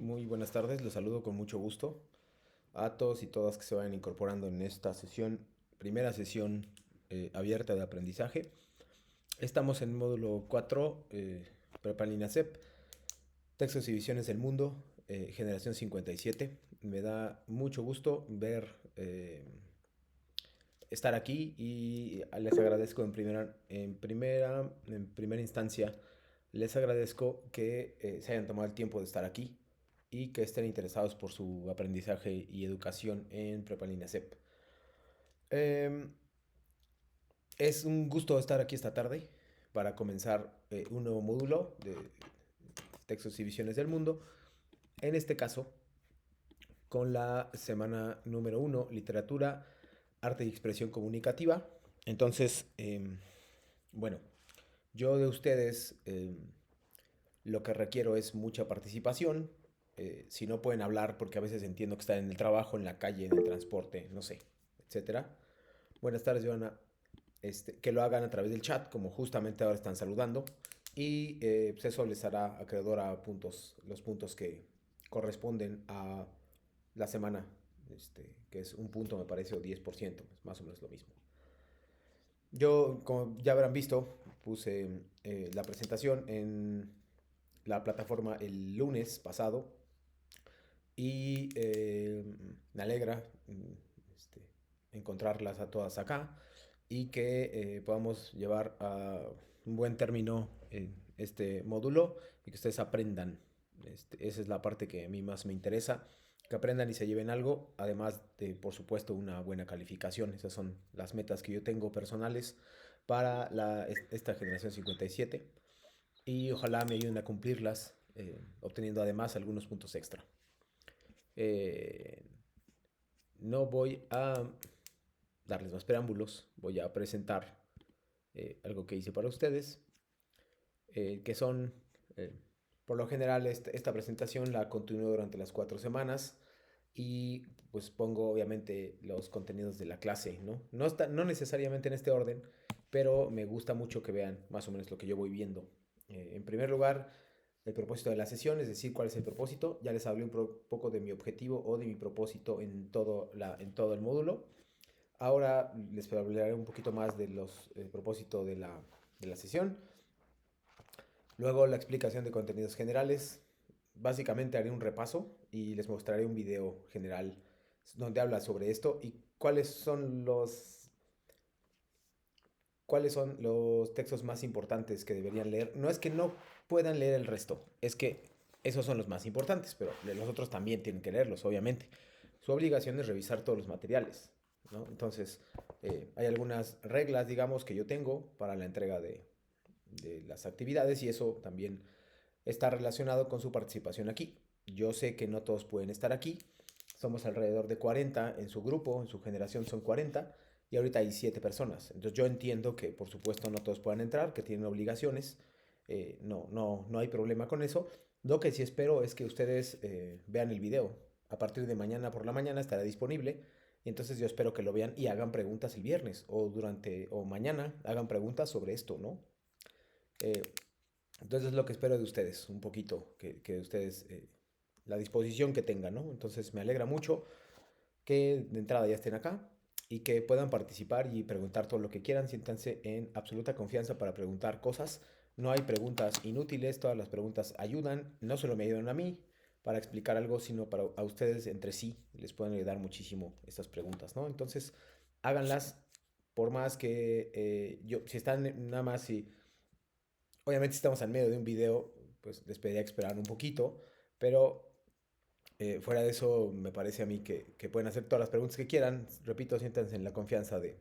Muy buenas tardes. Los saludo con mucho gusto a todos y todas que se vayan incorporando en esta sesión, primera sesión abierta de aprendizaje. Estamos en módulo 4, Prepa en línea CEP, Textos y Visiones del Mundo, generación 57. Me da mucho gusto estar aquí y les agradezco en primera instancia, les agradezco que se hayan tomado el tiempo de estar aquí y que estén interesados por su aprendizaje y educación en Prepa en línea CEP. Em, es un gusto estar aquí esta tarde para comenzar un nuevo módulo de textos y visiones del mundo. En este caso, con la semana número 1, literatura, arte y expresión comunicativa. Entonces, bueno, yo de ustedes lo que requiero es mucha participación. Si no pueden hablar, porque a veces entiendo que están en el trabajo, en la calle, en el transporte, no sé, etcétera. Buenas tardes, Joana. Que lo hagan a través del chat, como justamente ahora están saludando. Y pues eso les hará acreedor a puntos, los puntos que corresponden a la semana, que es un punto, me parece, o 10%, más o menos lo mismo. Yo, como ya habrán visto, puse la presentación en la plataforma el lunes pasado y me alegra encontrarlas a todas acá y que podamos llevar a un buen término este módulo y que ustedes aprendan. Esa es la parte que a mí más me interesa, que aprendan y se lleven algo, además de, por supuesto, una buena calificación. Esas son las metas que yo tengo personales para esta generación 57 y ojalá me ayuden a cumplirlas, obteniendo además algunos puntos extra. Eh, no voy a darles más preámbulos, voy a presentar algo que hice para ustedes, que son, eh, por lo general, esta presentación la continúo durante las 4 semanas y pues pongo obviamente los contenidos de la clase, ¿no? No necesariamente en este orden, pero me gusta mucho que vean más o menos lo que yo voy viendo. En primer lugar, el propósito de la sesión, es decir, cuál es el propósito. Ya les hablé poco de mi objetivo o de mi propósito en todo el módulo. Ahora les hablaré un poquito más de los propósitos de la sesión. Luego la explicación de contenidos generales. Básicamente haré un repaso y les mostraré un video general donde habla sobre esto y cuáles son los textos más importantes que deberían leer. No es que no puedan leer el resto, es que esos son los más importantes, pero los otros también tienen que leerlos, obviamente. Su obligación es revisar todos los materiales, ¿no? Entonces, hay algunas reglas, digamos, que yo tengo para la entrega de las actividades y eso también está relacionado con su participación aquí. Yo sé que no todos pueden estar aquí. Somos alrededor de 40 en su grupo, en su generación son 40 y ahorita hay 7 personas. Entonces yo entiendo que por supuesto no todos puedan entrar, que tienen obligaciones. No hay problema con eso. Lo que sí espero es que ustedes vean el video. A partir de mañana por la mañana estará disponible. Entonces yo espero que lo vean y hagan preguntas el viernes o mañana hagan preguntas sobre esto, ¿no? Eh, entonces es lo que espero de ustedes, un poquito, que ustedes, la disposición que tengan, ¿no? Entonces me alegra mucho que de entrada ya estén acá y que puedan participar y preguntar todo lo que quieran. Siéntanse en absoluta confianza para preguntar cosas. No hay preguntas inútiles, todas las preguntas ayudan. No solo me ayudan a mí para explicar algo, sino para a ustedes entre sí. Les pueden ayudar muchísimo estas preguntas, ¿no? Entonces, háganlas por más que si están nada más, si obviamente, si estamos en medio de un video, pues les pediría esperar un poquito, pero fuera de eso, me parece a mí que pueden hacer todas las preguntas que quieran. Repito, siéntanse en la confianza de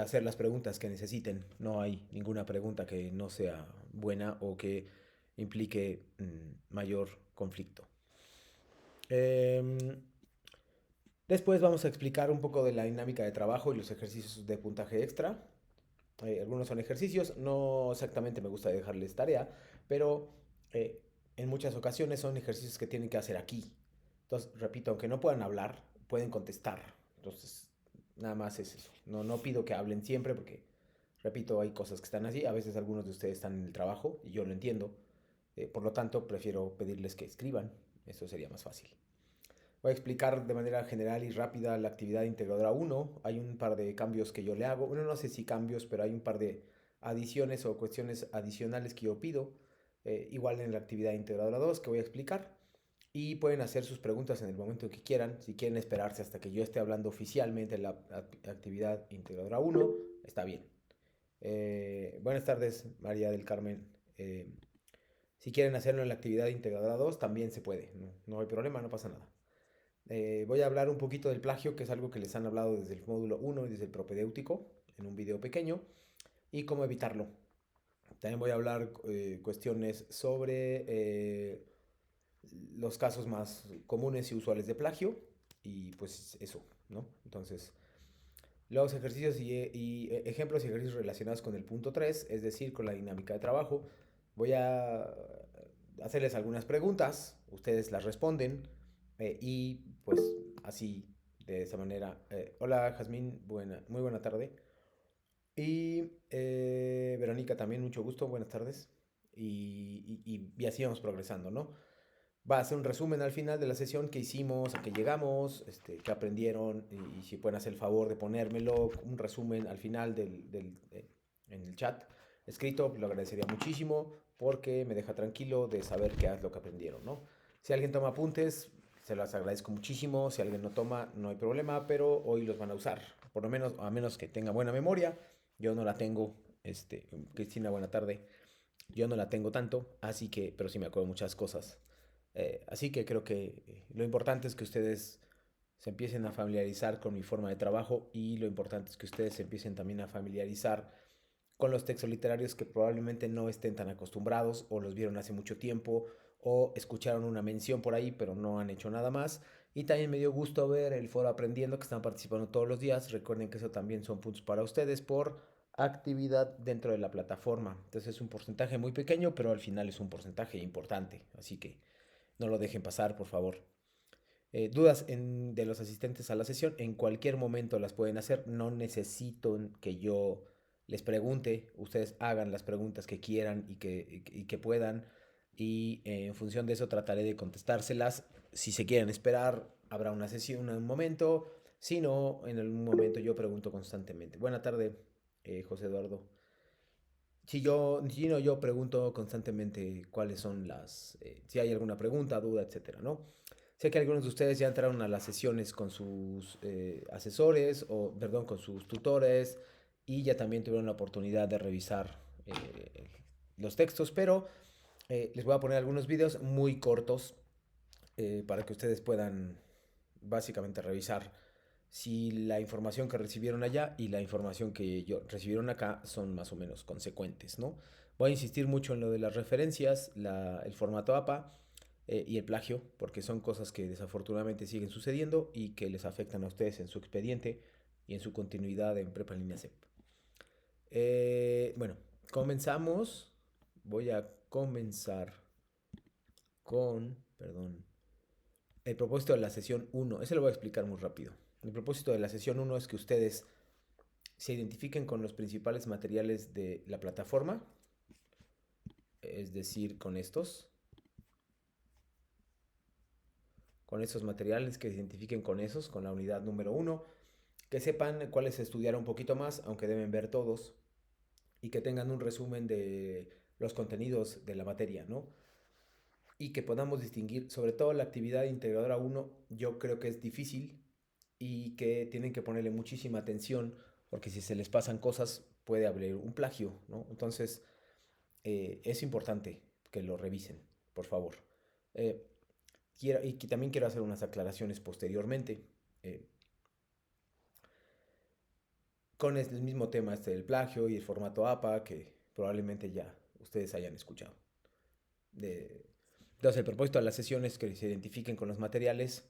hacer las preguntas que necesiten. No hay ninguna pregunta que no sea buena o que implique mayor conflicto. Em, Después vamos a explicar un poco de la dinámica de trabajo y los ejercicios de puntaje extra. Algunos son ejercicios, no exactamente me gusta dejarles tarea, pero eh, en muchas ocasiones son ejercicios que tienen que hacer aquí. Entonces, repito, aunque no puedan hablar, pueden contestar. Entonces, nada más es eso. No pido que hablen siempre porque, repito, hay cosas que están así. A veces algunos de ustedes están en el trabajo y yo lo entiendo. Por lo tanto, prefiero pedirles que escriban. Eso sería más fácil. Voy a explicar de manera general y rápida la actividad integradora 1. Hay un par de cambios que yo le hago. Bueno, no sé si cambios, pero hay un par de adiciones o cuestiones adicionales que yo pido. Igual en la actividad integradora 2 que voy a explicar. Y pueden hacer sus preguntas en el momento que quieran. Si quieren esperarse hasta que yo esté hablando oficialmente en la actividad integradora 1, está bien. Buenas tardes, María del Carmen. Si quieren hacerlo en la actividad integradora 2, también se puede. No, no hay problema, no pasa nada. Voy a hablar un poquito del plagio, que es algo que les han hablado desde el módulo 1 y desde el propedéutico, en un video pequeño, y cómo evitarlo. También voy a hablar cuestiones sobre los casos más comunes y usuales de plagio, y pues eso, ¿no? Entonces, los ejercicios y ejemplos y ejercicios relacionados con el punto 3, es decir, con la dinámica de trabajo. Voy a hacerles algunas preguntas, ustedes las responden y pues así, de esa manera. Hola Jazmín, muy buena tarde. Y Verónica también, mucho gusto, buenas tardes. Y así vamos progresando, ¿no? Va a ser un resumen al final de la sesión que hicimos, a qué llegamos, qué aprendieron y si pueden hacer el favor de ponérmelo, un resumen al final en el chat escrito, lo agradecería muchísimo porque me deja tranquilo de saber qué es lo que aprendieron, ¿no? Si alguien toma apuntes, se los agradezco muchísimo. Si alguien no toma, no hay problema, pero hoy los van a usar, por lo menos, a menos que tenga buena memoria. Yo no la tengo, Cristina, buena tarde. Yo no la tengo tanto, así que, pero sí me acuerdo muchas cosas. Así que creo que lo importante es que ustedes se empiecen a familiarizar con mi forma de trabajo y lo importante es que ustedes se empiecen también a familiarizar con los textos literarios que probablemente no estén tan acostumbrados o los vieron hace mucho tiempo o escucharon una mención por ahí pero no han hecho nada más. Y también me dio gusto ver el foro aprendiendo que están participando todos los días. Recuerden que eso también son puntos para ustedes por actividad dentro de la plataforma. Entonces es un porcentaje muy pequeño, pero al final es un porcentaje importante. Así que no lo dejen pasar, por favor. Dudas de los asistentes a la sesión, en cualquier momento las pueden hacer. No necesito que yo les pregunte. Ustedes hagan las preguntas que quieran y que puedan. Y en función de eso trataré de contestárselas. Si se quieren esperar, habrá una sesión en un momento. Si no, en algún momento yo pregunto constantemente. Buena tarde, José Eduardo. Si no, yo pregunto constantemente cuáles son si hay alguna pregunta, duda, etcétera, ¿no? Sé que algunos de ustedes ya entraron a las sesiones con sus asesores, o perdón, con sus tutores, y ya también tuvieron la oportunidad de revisar los textos, pero les voy a poner algunos videos muy cortos para que ustedes puedan básicamente revisar si la información que recibieron allá y la información que recibieron acá son más o menos consecuentes, ¿no? Voy a insistir mucho en lo de las referencias, el formato APA y el plagio, porque son cosas que desafortunadamente siguen sucediendo y que les afectan a ustedes en su expediente y en su continuidad en Prepa en línea CEP. Bueno, comenzamos. Voy a comenzar perdón, el propósito de la sesión 1. Ese lo voy a explicar muy rápido. El propósito de la sesión 1 es que ustedes se identifiquen con los principales materiales de la plataforma, es decir, con estos materiales, que se identifiquen con la unidad número 1, que sepan cuáles estudiar un poquito más, aunque deben ver todos, y que tengan un resumen de los contenidos de la materia, ¿no? Y que podamos distinguir, sobre todo la actividad integradora 1, yo creo que es difícil y que tienen que ponerle muchísima atención, porque si se les pasan cosas puede haber un plagio, ¿no? Entonces es importante que lo revisen, por favor. Eh, y que también quiero hacer unas aclaraciones posteriormente. eh, con el mismo tema del plagio y el formato APA que probablemente ya ustedes hayan escuchado. Entonces el propósito de la sesión es que se identifiquen con los materiales,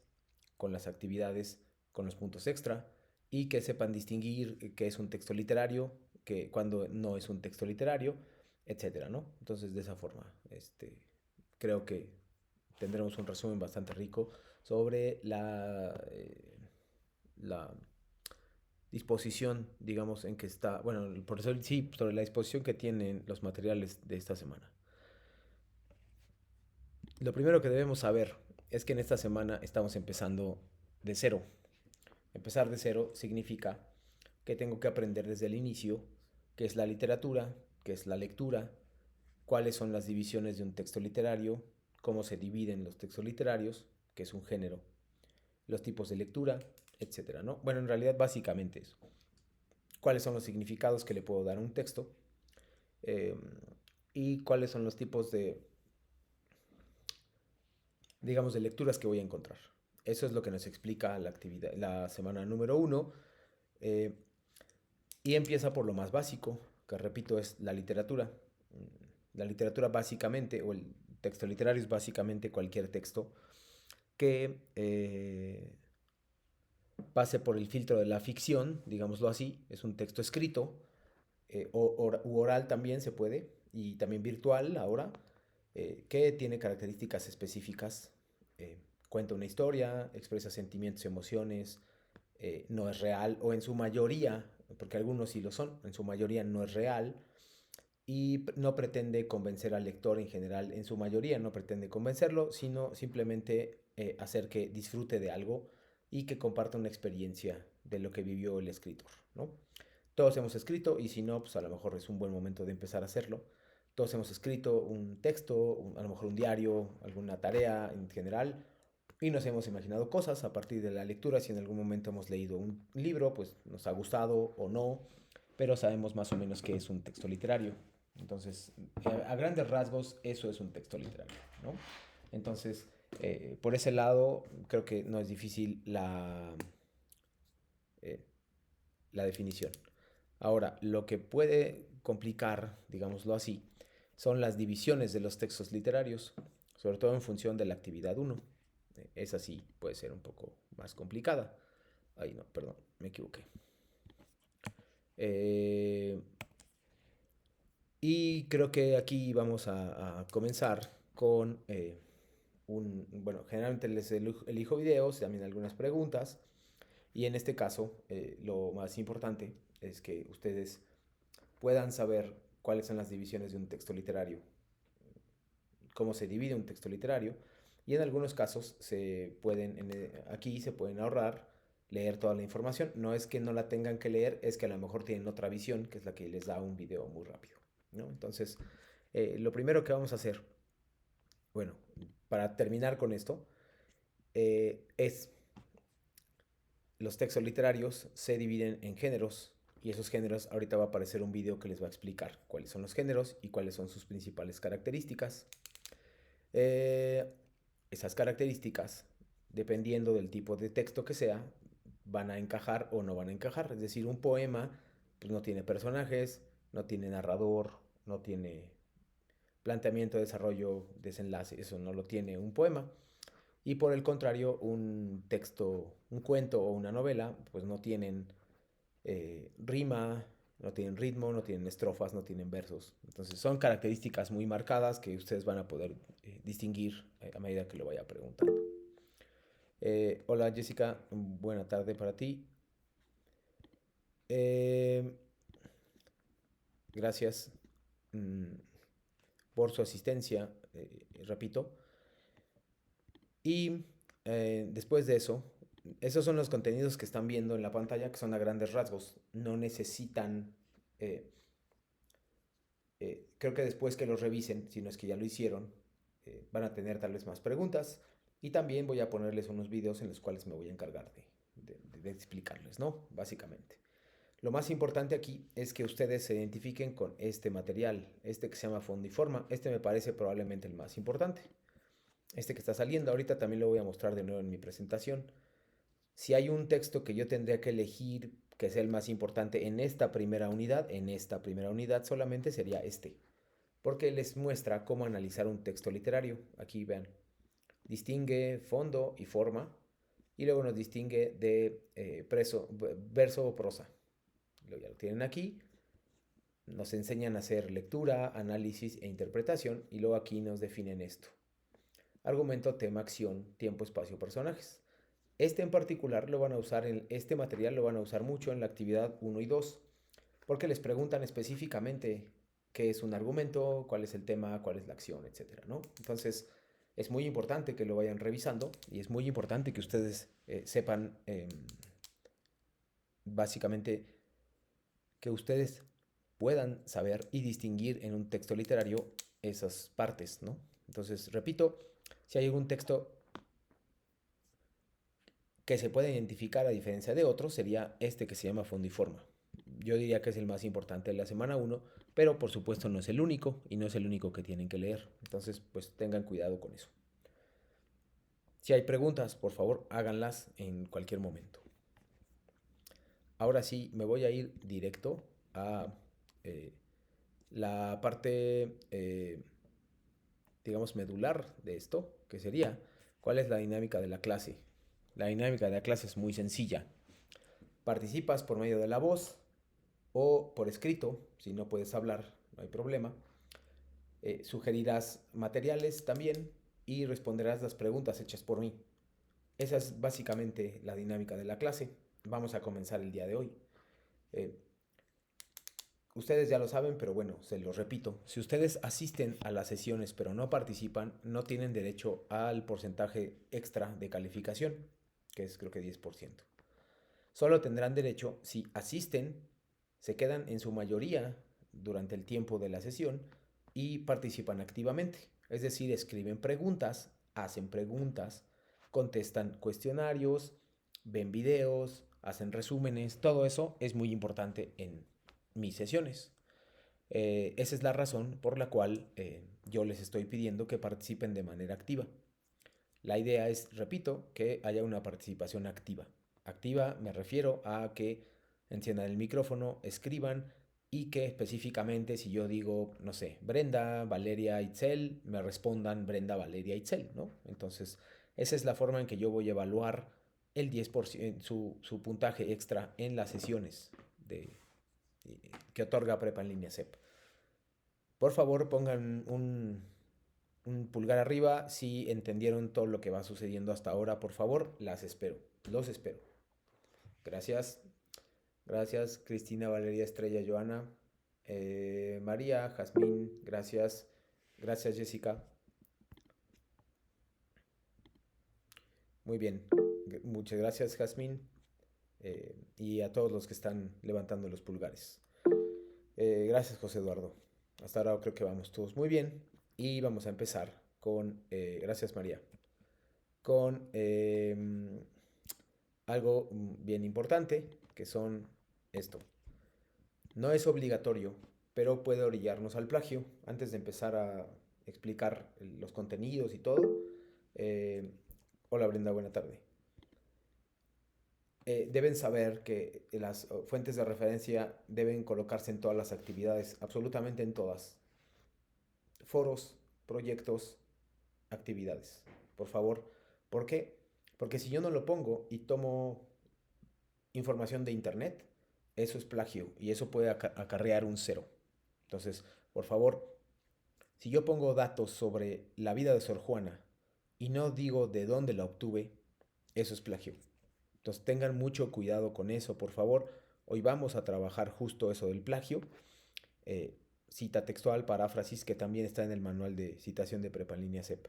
con las actividades, con los puntos extra y que sepan distinguir qué es un texto literario, que cuando no es un texto literario, etcétera, ¿no? Entonces de esa forma, creo que tendremos un resumen bastante rico sobre la disposición, digamos, en que está, bueno, el profesor sí, sobre la disposición que tienen los materiales de esta semana. Lo primero que debemos saber es que en esta semana estamos empezando de cero. Empezar de cero significa que tengo que aprender desde el inicio qué es la literatura, qué es la lectura, cuáles son las divisiones de un texto literario, cómo se dividen los textos literarios, qué es un género, los tipos de lectura, etcétera, ¿no? Bueno, en realidad básicamente eso. Cuáles son los significados que le puedo dar a un texto eh, y cuáles son los tipos de, digamos, de lecturas que voy a encontrar. Eso es lo que nos explica la actividad, la semana número uno. eh, y empieza por lo más básico, que repito es la literatura. La literatura básicamente, o el texto literario es básicamente cualquier texto que pase por el filtro de la ficción, digámoslo así, es un texto escrito, u oral también se puede, y también virtual ahora, que tiene características específicas, cuenta una historia, expresa sentimientos y emociones, no es real, o en su mayoría, porque algunos sí lo son, en su mayoría no es real, y no pretende convencer al lector en general, en su mayoría no pretende convencerlo, sino simplemente hacer que disfrute de algo y que comparta una experiencia de lo que vivió el escritor, ¿no? Todos hemos escrito y si no, pues a lo mejor es un buen momento de empezar a hacerlo. Todos hemos escrito un texto, a lo mejor un diario, alguna tarea en general, y nos hemos imaginado cosas a partir de la lectura. Si en algún momento hemos leído un libro, pues nos ha gustado o no, pero sabemos más o menos qué es un texto literario. Entonces, a grandes rasgos, eso es un texto literario, ¿no? Entonces, por ese lado, creo que no es difícil eh, la definición. Ahora, lo que puede complicar, digámoslo así, son las divisiones de los textos literarios, sobre todo en función de la actividad uno. Esa sí puede ser un poco más complicada. Ay, no, perdón, me equivoqué. Eh, y creo que aquí vamos a comenzar con bueno, generalmente les elijo videos, también algunas preguntas. Y en este caso, lo más importante es que ustedes puedan saber cuáles son las divisiones de un texto literario, cómo se divide un texto literario, y en algunos casos aquí se pueden ahorrar leer toda la información. No es que no la tengan que leer, es que a lo mejor tienen otra visión, que es la que les da un video muy rápido, ¿no? Entonces, lo primero que vamos a hacer, bueno, para terminar con esto, es los textos literarios se dividen en géneros y esos géneros, ahorita va a aparecer un video que les va a explicar cuáles son los géneros y cuáles son sus principales características. Eh, Esas características, dependiendo del tipo de texto que sea, van a encajar o no van a encajar. Es decir, un poema pues, no tiene personajes, no tiene narrador, no tiene planteamiento, desarrollo, desenlace, eso no lo tiene un poema. Y por el contrario, un texto, un cuento o una novela, pues no tienen rima, no tienen ritmo, no tienen estrofas, no tienen versos. Entonces son características muy marcadas que ustedes van a poder distinguir a medida que lo vaya preguntando. Hola Jessica, buena tarde para ti. Eh, Gracias por su asistencia, repito. Y después de eso, esos son los contenidos que están viendo en la pantalla, que son a grandes rasgos. No necesitan, eh, creo que después que los revisen, si no es que ya lo hicieron, van a tener tal vez más preguntas. Y también voy a ponerles unos videos en los cuales me voy a encargar de explicarles, ¿no? Básicamente. Lo más importante aquí es que ustedes se identifiquen con este material, este que se llama fondo y forma. Este me parece probablemente el más importante. Este que está saliendo ahorita también lo voy a mostrar de nuevo en mi presentación. Si hay un texto que yo tendría que elegir que sea el más importante en esta primera unidad solamente sería este, porque les muestra cómo analizar un texto literario. Aquí vean, distingue fondo y forma, y luego nos distingue de verso o prosa. Ya lo tienen aquí. Nos enseñan a hacer lectura, análisis e interpretación, y luego aquí nos definen esto. Argumento, tema, acción, tiempo, espacio, personajes. Este en particular lo van a usar este material lo van a usar mucho en la actividad 1 y 2, porque les preguntan específicamente qué es un argumento, cuál es el tema, cuál es la acción, etcétera, ¿no? Entonces, Es muy importante que lo vayan revisando y es muy importante que ustedes sepan básicamente que ustedes puedan saber y distinguir en un texto literario esas partes, ¿no? Entonces, repito, si hay algún texto que se puede identificar a diferencia de otros, sería este que se llama Fondiforma. Yo diría que es el más importante de la semana 1, pero por supuesto no es el único y no es el único que tienen que leer. Entonces, pues tengan cuidado con eso. Si hay preguntas, por favor, háganlas en cualquier momento. Ahora sí, me voy a ir directo a eh, la parte, digamos, medular de esto, que sería cuál es la dinámica de la clase. La dinámica de la clase es muy sencilla. Participas por medio de la voz o por escrito, si no puedes hablar, no hay problema. Sugerirás materiales también y responderás las preguntas hechas por mí. Esa es básicamente la dinámica de la clase. Vamos a comenzar el día de hoy. Eh, Ustedes ya lo saben, pero bueno, se los repito. Si ustedes asisten a las sesiones pero no participan, no tienen derecho al porcentaje extra de calificación, que es creo que 10%. Solo tendrán derecho si asisten, se quedan en su mayoría durante el tiempo de la sesión y participan activamente. Es decir, escriben preguntas, hacen preguntas, contestan cuestionarios, ven videos, hacen resúmenes. Todo eso es muy importante en mis sesiones. Esa es la razón por la cual yo les estoy pidiendo que participen de manera activa. La idea es, repito, que haya una participación activa. Activa me refiero a que enciendan el micrófono, escriban y que específicamente si yo digo, no sé, Brenda, Valeria, Itzel, me respondan Brenda, Valeria, Itzel, ¿no? Entonces, esa es la forma en que yo voy a evaluar el 10%, su puntaje extra en las sesiones que otorga Prepa en línea CEP. Por favor, pongan un pulgar arriba si entendieron todo lo que va sucediendo hasta ahora. Por favor, las espero. Los espero. Gracias. Gracias, Cristina, Valeria, Estrella, Joana. María, Jazmín, gracias. Gracias, Jessica. Muy bien. Muchas gracias, Jazmín. Y a todos los que están levantando los pulgares. Gracias, José Eduardo. Hasta ahora creo que vamos todos muy bien. Y vamos a empezar con, gracias María, con algo bien importante, que son esto. No es obligatorio, pero puede orillarnos al plagio. Antes de empezar a explicar los contenidos y todo. eh, Hola Brenda, buena tarde. Deben saber que las fuentes de referencia deben colocarse en todas las actividades, absolutamente en todas. Foros, proyectos, actividades. Por favor. ¿Por qué? Porque si yo no lo pongo y tomo información de internet, eso es plagio y eso puede acarrear un 0. Entonces, por favor, si yo pongo datos sobre la vida de Sor Juana y no digo de dónde la obtuve, eso es plagio. Entonces tengan mucho cuidado con eso, por favor. Hoy vamos a trabajar justo eso del plagio. Cita textual, paráfrasis, que también está en el manual de citación de Prepa en línea CEP.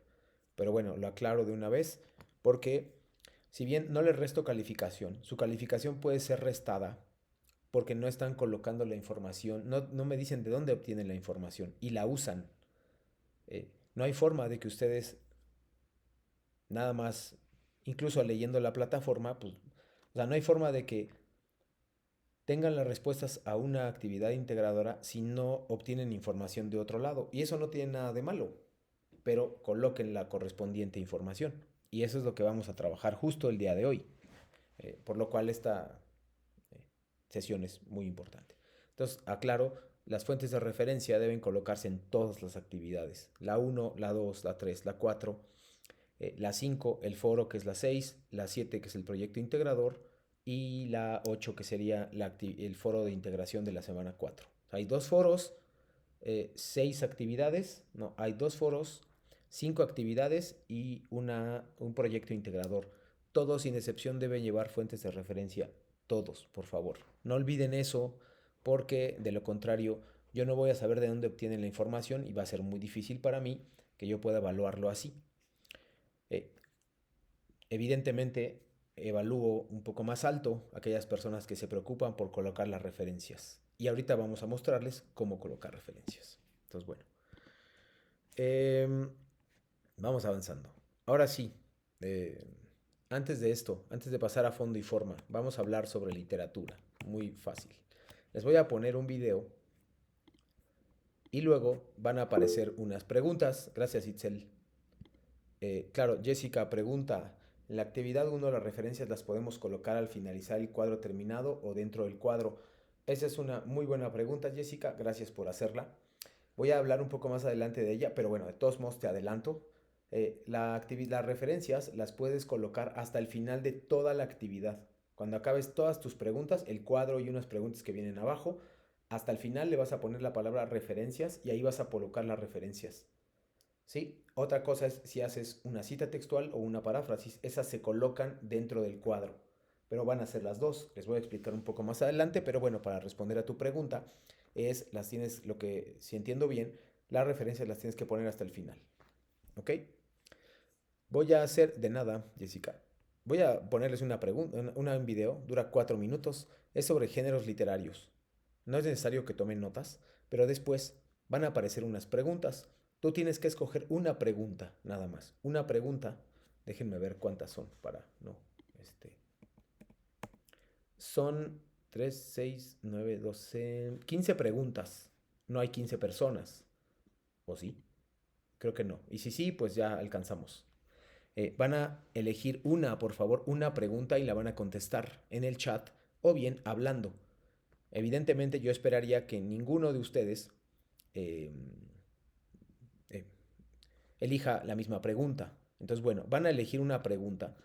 Pero bueno, lo aclaro de una vez porque si bien no les resto calificación, su calificación puede ser restada porque no están colocando la información, no me dicen de dónde obtienen la información y la usan. No hay forma de que ustedes nada más, incluso leyendo la plataforma, pues, o sea, no hay forma de que tengan las respuestas a una actividad integradora si no obtienen información de otro lado. Y eso no tiene nada de malo, pero coloquen la correspondiente información. Y eso es lo que vamos a trabajar justo el día de hoy. Por lo cual esta sesión es muy importante. Entonces, aclaro, las fuentes de referencia deben colocarse en todas las actividades. La 1, la 2, la 3, la 4, la 5, el foro que es la 6, la 7 que es el proyecto integrador y la 8 que sería el foro de integración de la semana 4. Hay dos foros, 6 actividades, no, hay dos foros, 5 actividades y un proyecto integrador. Todos sin excepción deben llevar fuentes de referencia, todos, por favor. No olviden eso porque de lo contrario yo no voy a saber de dónde obtienen la información y va a ser muy difícil para mí que yo pueda evaluarlo así. Eh, Evidentemente, evalúo un poco más alto a aquellas personas que se preocupan por colocar las referencias. Y ahorita vamos a mostrarles cómo colocar referencias. Entonces, bueno, em, vamos avanzando. Ahora sí, eh, antes de esto, antes de pasar a fondo y forma, vamos a hablar sobre literatura. Muy fácil. Les voy a poner un video y luego van a aparecer unas preguntas. Gracias, Itzel. Claro, Jessica pregunta, en la actividad 1 las referencias las podemos colocar al finalizar el cuadro terminado o dentro del cuadro. Esa es una muy buena pregunta, Jessica, gracias por hacerla. Voy a hablar un poco más adelante de ella, pero bueno, de todos modos te adelanto. Las referencias las puedes colocar hasta el final de toda la actividad. Cuando acabes todas tus preguntas, el cuadro y unas preguntas que vienen abajo, hasta el final le vas a poner la palabra referencias y ahí vas a colocar las referencias. ¿Sí? Otra cosa es si haces una cita textual o una paráfrasis, esas se colocan dentro del cuadro, pero van a ser las dos. Les voy a explicar un poco más adelante, pero bueno, para responder a tu pregunta, las tienes, lo que, si entiendo bien, las referencias las tienes que poner hasta el final. ¿Ok? Voy a hacer, de nada, Jessica, voy a ponerles una pregunta, un video, dura 4 minutos, es sobre géneros literarios. No es necesario que tomen notas, pero después van a aparecer unas preguntas. Tú tienes que escoger una pregunta, nada más. Una pregunta. Déjenme ver cuántas son para no. Este. Son 3, 6, 9, 12, 15 preguntas. No hay 15 personas. ¿O sí? Creo que no. Y si sí, pues ya alcanzamos. Van a elegir una, por favor, una pregunta y la van a contestar en el chat o bien hablando. Evidentemente yo esperaría que ninguno de ustedes eh, eh, elija la misma pregunta. Entonces, bueno, van a elegir una pregunta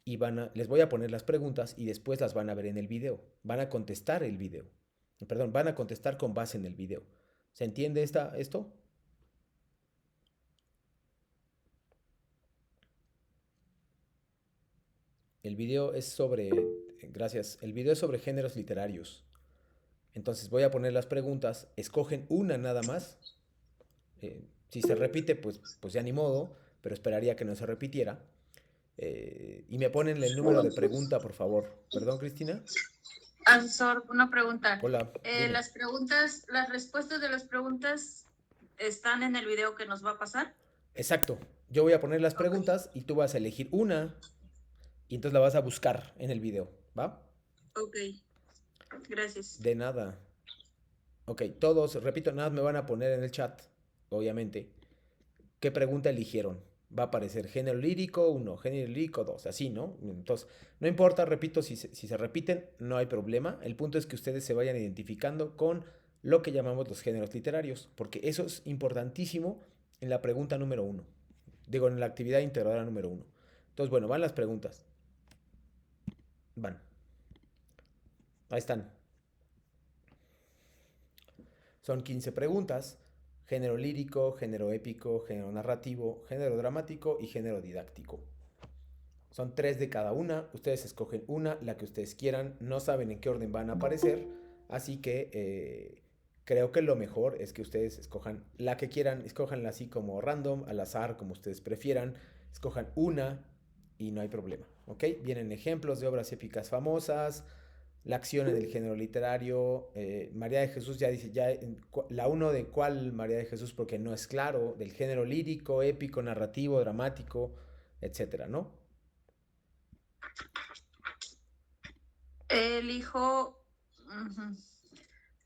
y les voy a poner las preguntas y después las van a ver en el video. Van a contestar el video. Perdón, van a contestar con base en el video. ¿Se entiende esto? El video es sobre, gracias, el video es sobre géneros literarios. Entonces voy a poner las preguntas, escogen una nada más. Si se repite, pues ya ni modo, pero esperaría que no se repitiera. Y me ponen el número de pregunta, por favor. Perdón, Cristina. Ansor, una pregunta. Hola, dime. Las preguntas, las respuestas de las preguntas están en el video que nos va a pasar. Exacto. Yo voy a poner las Ok, preguntas y tú vas a elegir una y entonces la vas a buscar en el video, ¿va? ok, gracias. De nada. Ok, todos, repito, nada, me van a poner en el chat, obviamente, qué pregunta eligieron. Va a aparecer género lírico 1, género lírico 2, así, ¿no? Entonces, no importa, repito, si se repiten, no hay problema. El punto es que ustedes se vayan identificando con lo que llamamos los géneros literarios, porque eso es importantísimo en la pregunta número 1. Digo, en la actividad integradora número 1. Entonces, bueno, van las preguntas. Van. Ahí están. Son 15 preguntas. Género lírico, género épico, género narrativo, género dramático y género didáctico. Son 3 de cada una. Ustedes escogen una, la que ustedes quieran. No saben en qué orden van a aparecer. Así que creo que lo mejor es que ustedes escojan la que quieran. Escojanla así como random, al azar, como ustedes prefieran. Escojan una y no hay problema. ¿Ok? Vienen ejemplos de obras épicas famosas. La acción en el género literario. María de Jesús ya dice, ya la uno de cuál María de Jesús, porque no es claro. Del género lírico, épico, narrativo, dramático, etcétera, ¿no? Elijo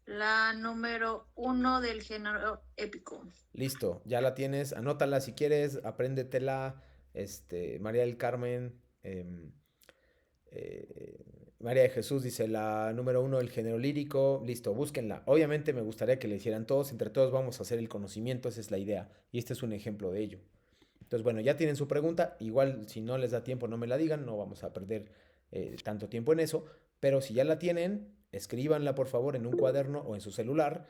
la número 1 del género épico. Listo, ya la tienes, anótala si quieres, apréndetela. María del Carmen, María de Jesús dice la número 1 del género lírico. Listo, búsquenla. Obviamente me gustaría que le hicieran todos, entre todos vamos a hacer el conocimiento, esa es la idea. Y este es un ejemplo de ello. Entonces, bueno, ya tienen su pregunta. Igual, si no les da tiempo, no me la digan, no vamos a perder tanto tiempo en eso. Pero si ya la tienen, escríbanla por favor en un cuaderno o en su celular.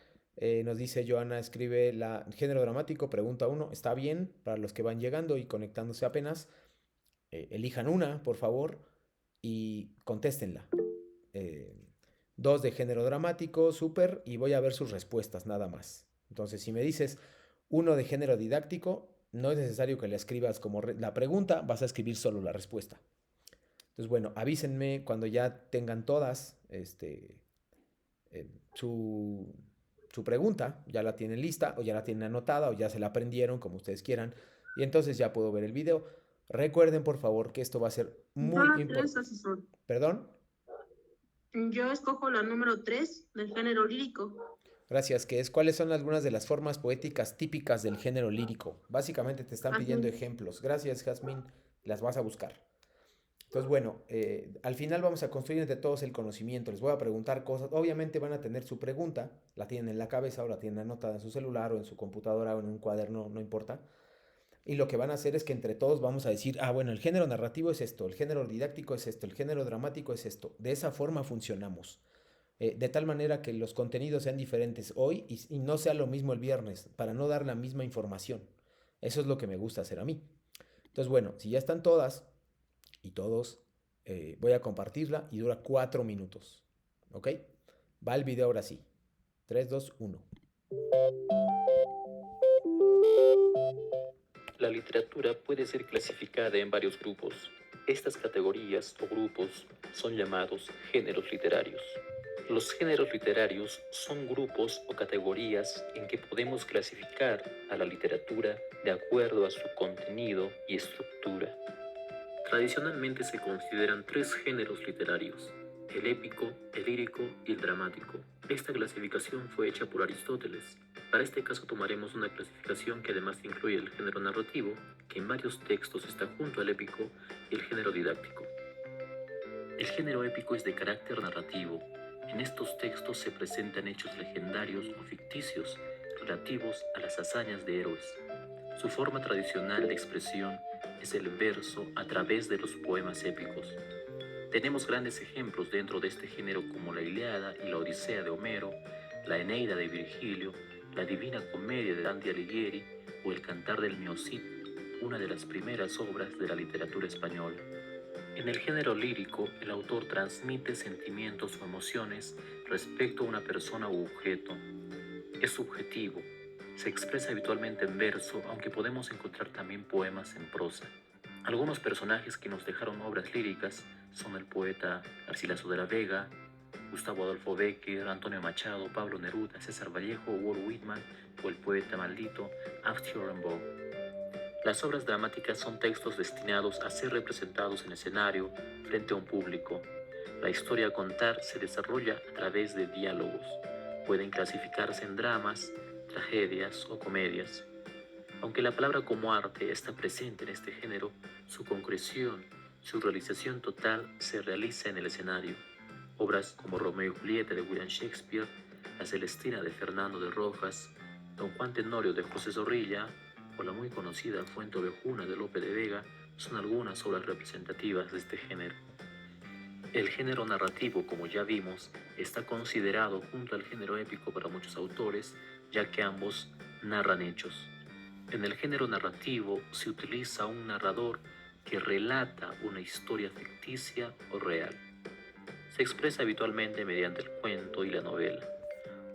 Nos dice Joana, escribe la género dramático, pregunta uno. Está bien para los que van llegando y conectándose apenas. Elijan una, por favor, y contéstenla. Eh, Dos de género dramático, súper, y voy a ver sus respuestas, nada más. Entonces, si me dices uno de género didáctico, no es necesario que le escribas como la pregunta, vas a escribir solo la respuesta. Entonces, bueno, avísenme cuando ya tengan todas eh, su, su pregunta, ya la tienen lista o ya la tienen anotada o ya se la aprendieron, como ustedes quieran. Y entonces ya puedo ver el video. Recuerden, por favor, que esto va a ser muy La tres, importante. asesor. ¿Perdón? Yo escojo la número 3 del género lírico. Gracias, que es cuáles son algunas de las formas poéticas típicas del género lírico. Básicamente te están pidiendo Así. ejemplos. Gracias, Jazmín. Las vas a buscar. Entonces, bueno, al final vamos a construir entre todos el conocimiento. Les voy a preguntar cosas. Obviamente van a tener su pregunta, la tienen en la cabeza o la tienen anotada en su celular o en su computadora o en un cuaderno, no importa. Y lo que van a hacer es que entre todos vamos a decir, ah, bueno, el género narrativo es esto, el género didáctico es esto, el género dramático es esto. De esa forma funcionamos. De tal manera que los contenidos sean diferentes hoy y no sea lo mismo el viernes, para no dar la misma información. Eso es lo que me gusta hacer a mí. Entonces, bueno, si ya están todas y todos, voy a compartirla y dura 4 minutos. ¿Ok? Va el video ahora sí. 3, 2, 1. La literatura puede ser clasificada en varios grupos. Estas categorías o grupos son llamados géneros literarios. Los géneros literarios son grupos o categorías en que podemos clasificar a la literatura de acuerdo a su contenido y estructura. Tradicionalmente se consideran tres géneros literarios: el épico, el lírico y el dramático. Esta clasificación fue hecha por Aristóteles. Para este caso tomaremos una clasificación que además incluye el género narrativo, que en varios textos está junto al épico, y el género didáctico. El género épico es de carácter narrativo. En estos textos se presentan hechos legendarios o ficticios relativos a las hazañas de héroes. Su forma tradicional de expresión es el verso a través de los poemas épicos. Tenemos grandes ejemplos dentro de este género como la Ilíada y la Odisea de Homero, la Eneida de Virgilio, la Divina Comedia de Dante Alighieri o el Cantar del Mio Cid, una de las primeras obras de la literatura española. En el género lírico, el autor transmite sentimientos o emociones respecto a una persona u objeto. Es subjetivo. Se expresa habitualmente en verso, aunque podemos encontrar también poemas en prosa. Algunos personajes que nos dejaron obras líricas son el poeta Garcilaso de la Vega, Gustavo Adolfo Bécquer, Antonio Machado, Pablo Neruda, César Vallejo, Walt Whitman o el poeta maldito Arthur Rimbaud. Las obras dramáticas son textos destinados a ser representados en escenario frente a un público. La historia a contar se desarrolla a través de diálogos. Pueden clasificarse en dramas, tragedias o comedias. Aunque la palabra como arte está presente en este género, su concreción, su realización total se realiza en el escenario. Obras como Romeo y Julieta de William Shakespeare, La Celestina de Fernando de Rojas, Don Juan Tenorio de José Zorrilla o la muy conocida Fuente Ovejuna de Lope de Vega son algunas obras representativas de este género. El género narrativo, como ya vimos, está considerado junto al género épico para muchos autores, ya que ambos narran hechos. En el género narrativo se utiliza un narrador que relata una historia ficticia o real. Se expresa habitualmente mediante el cuento y la novela.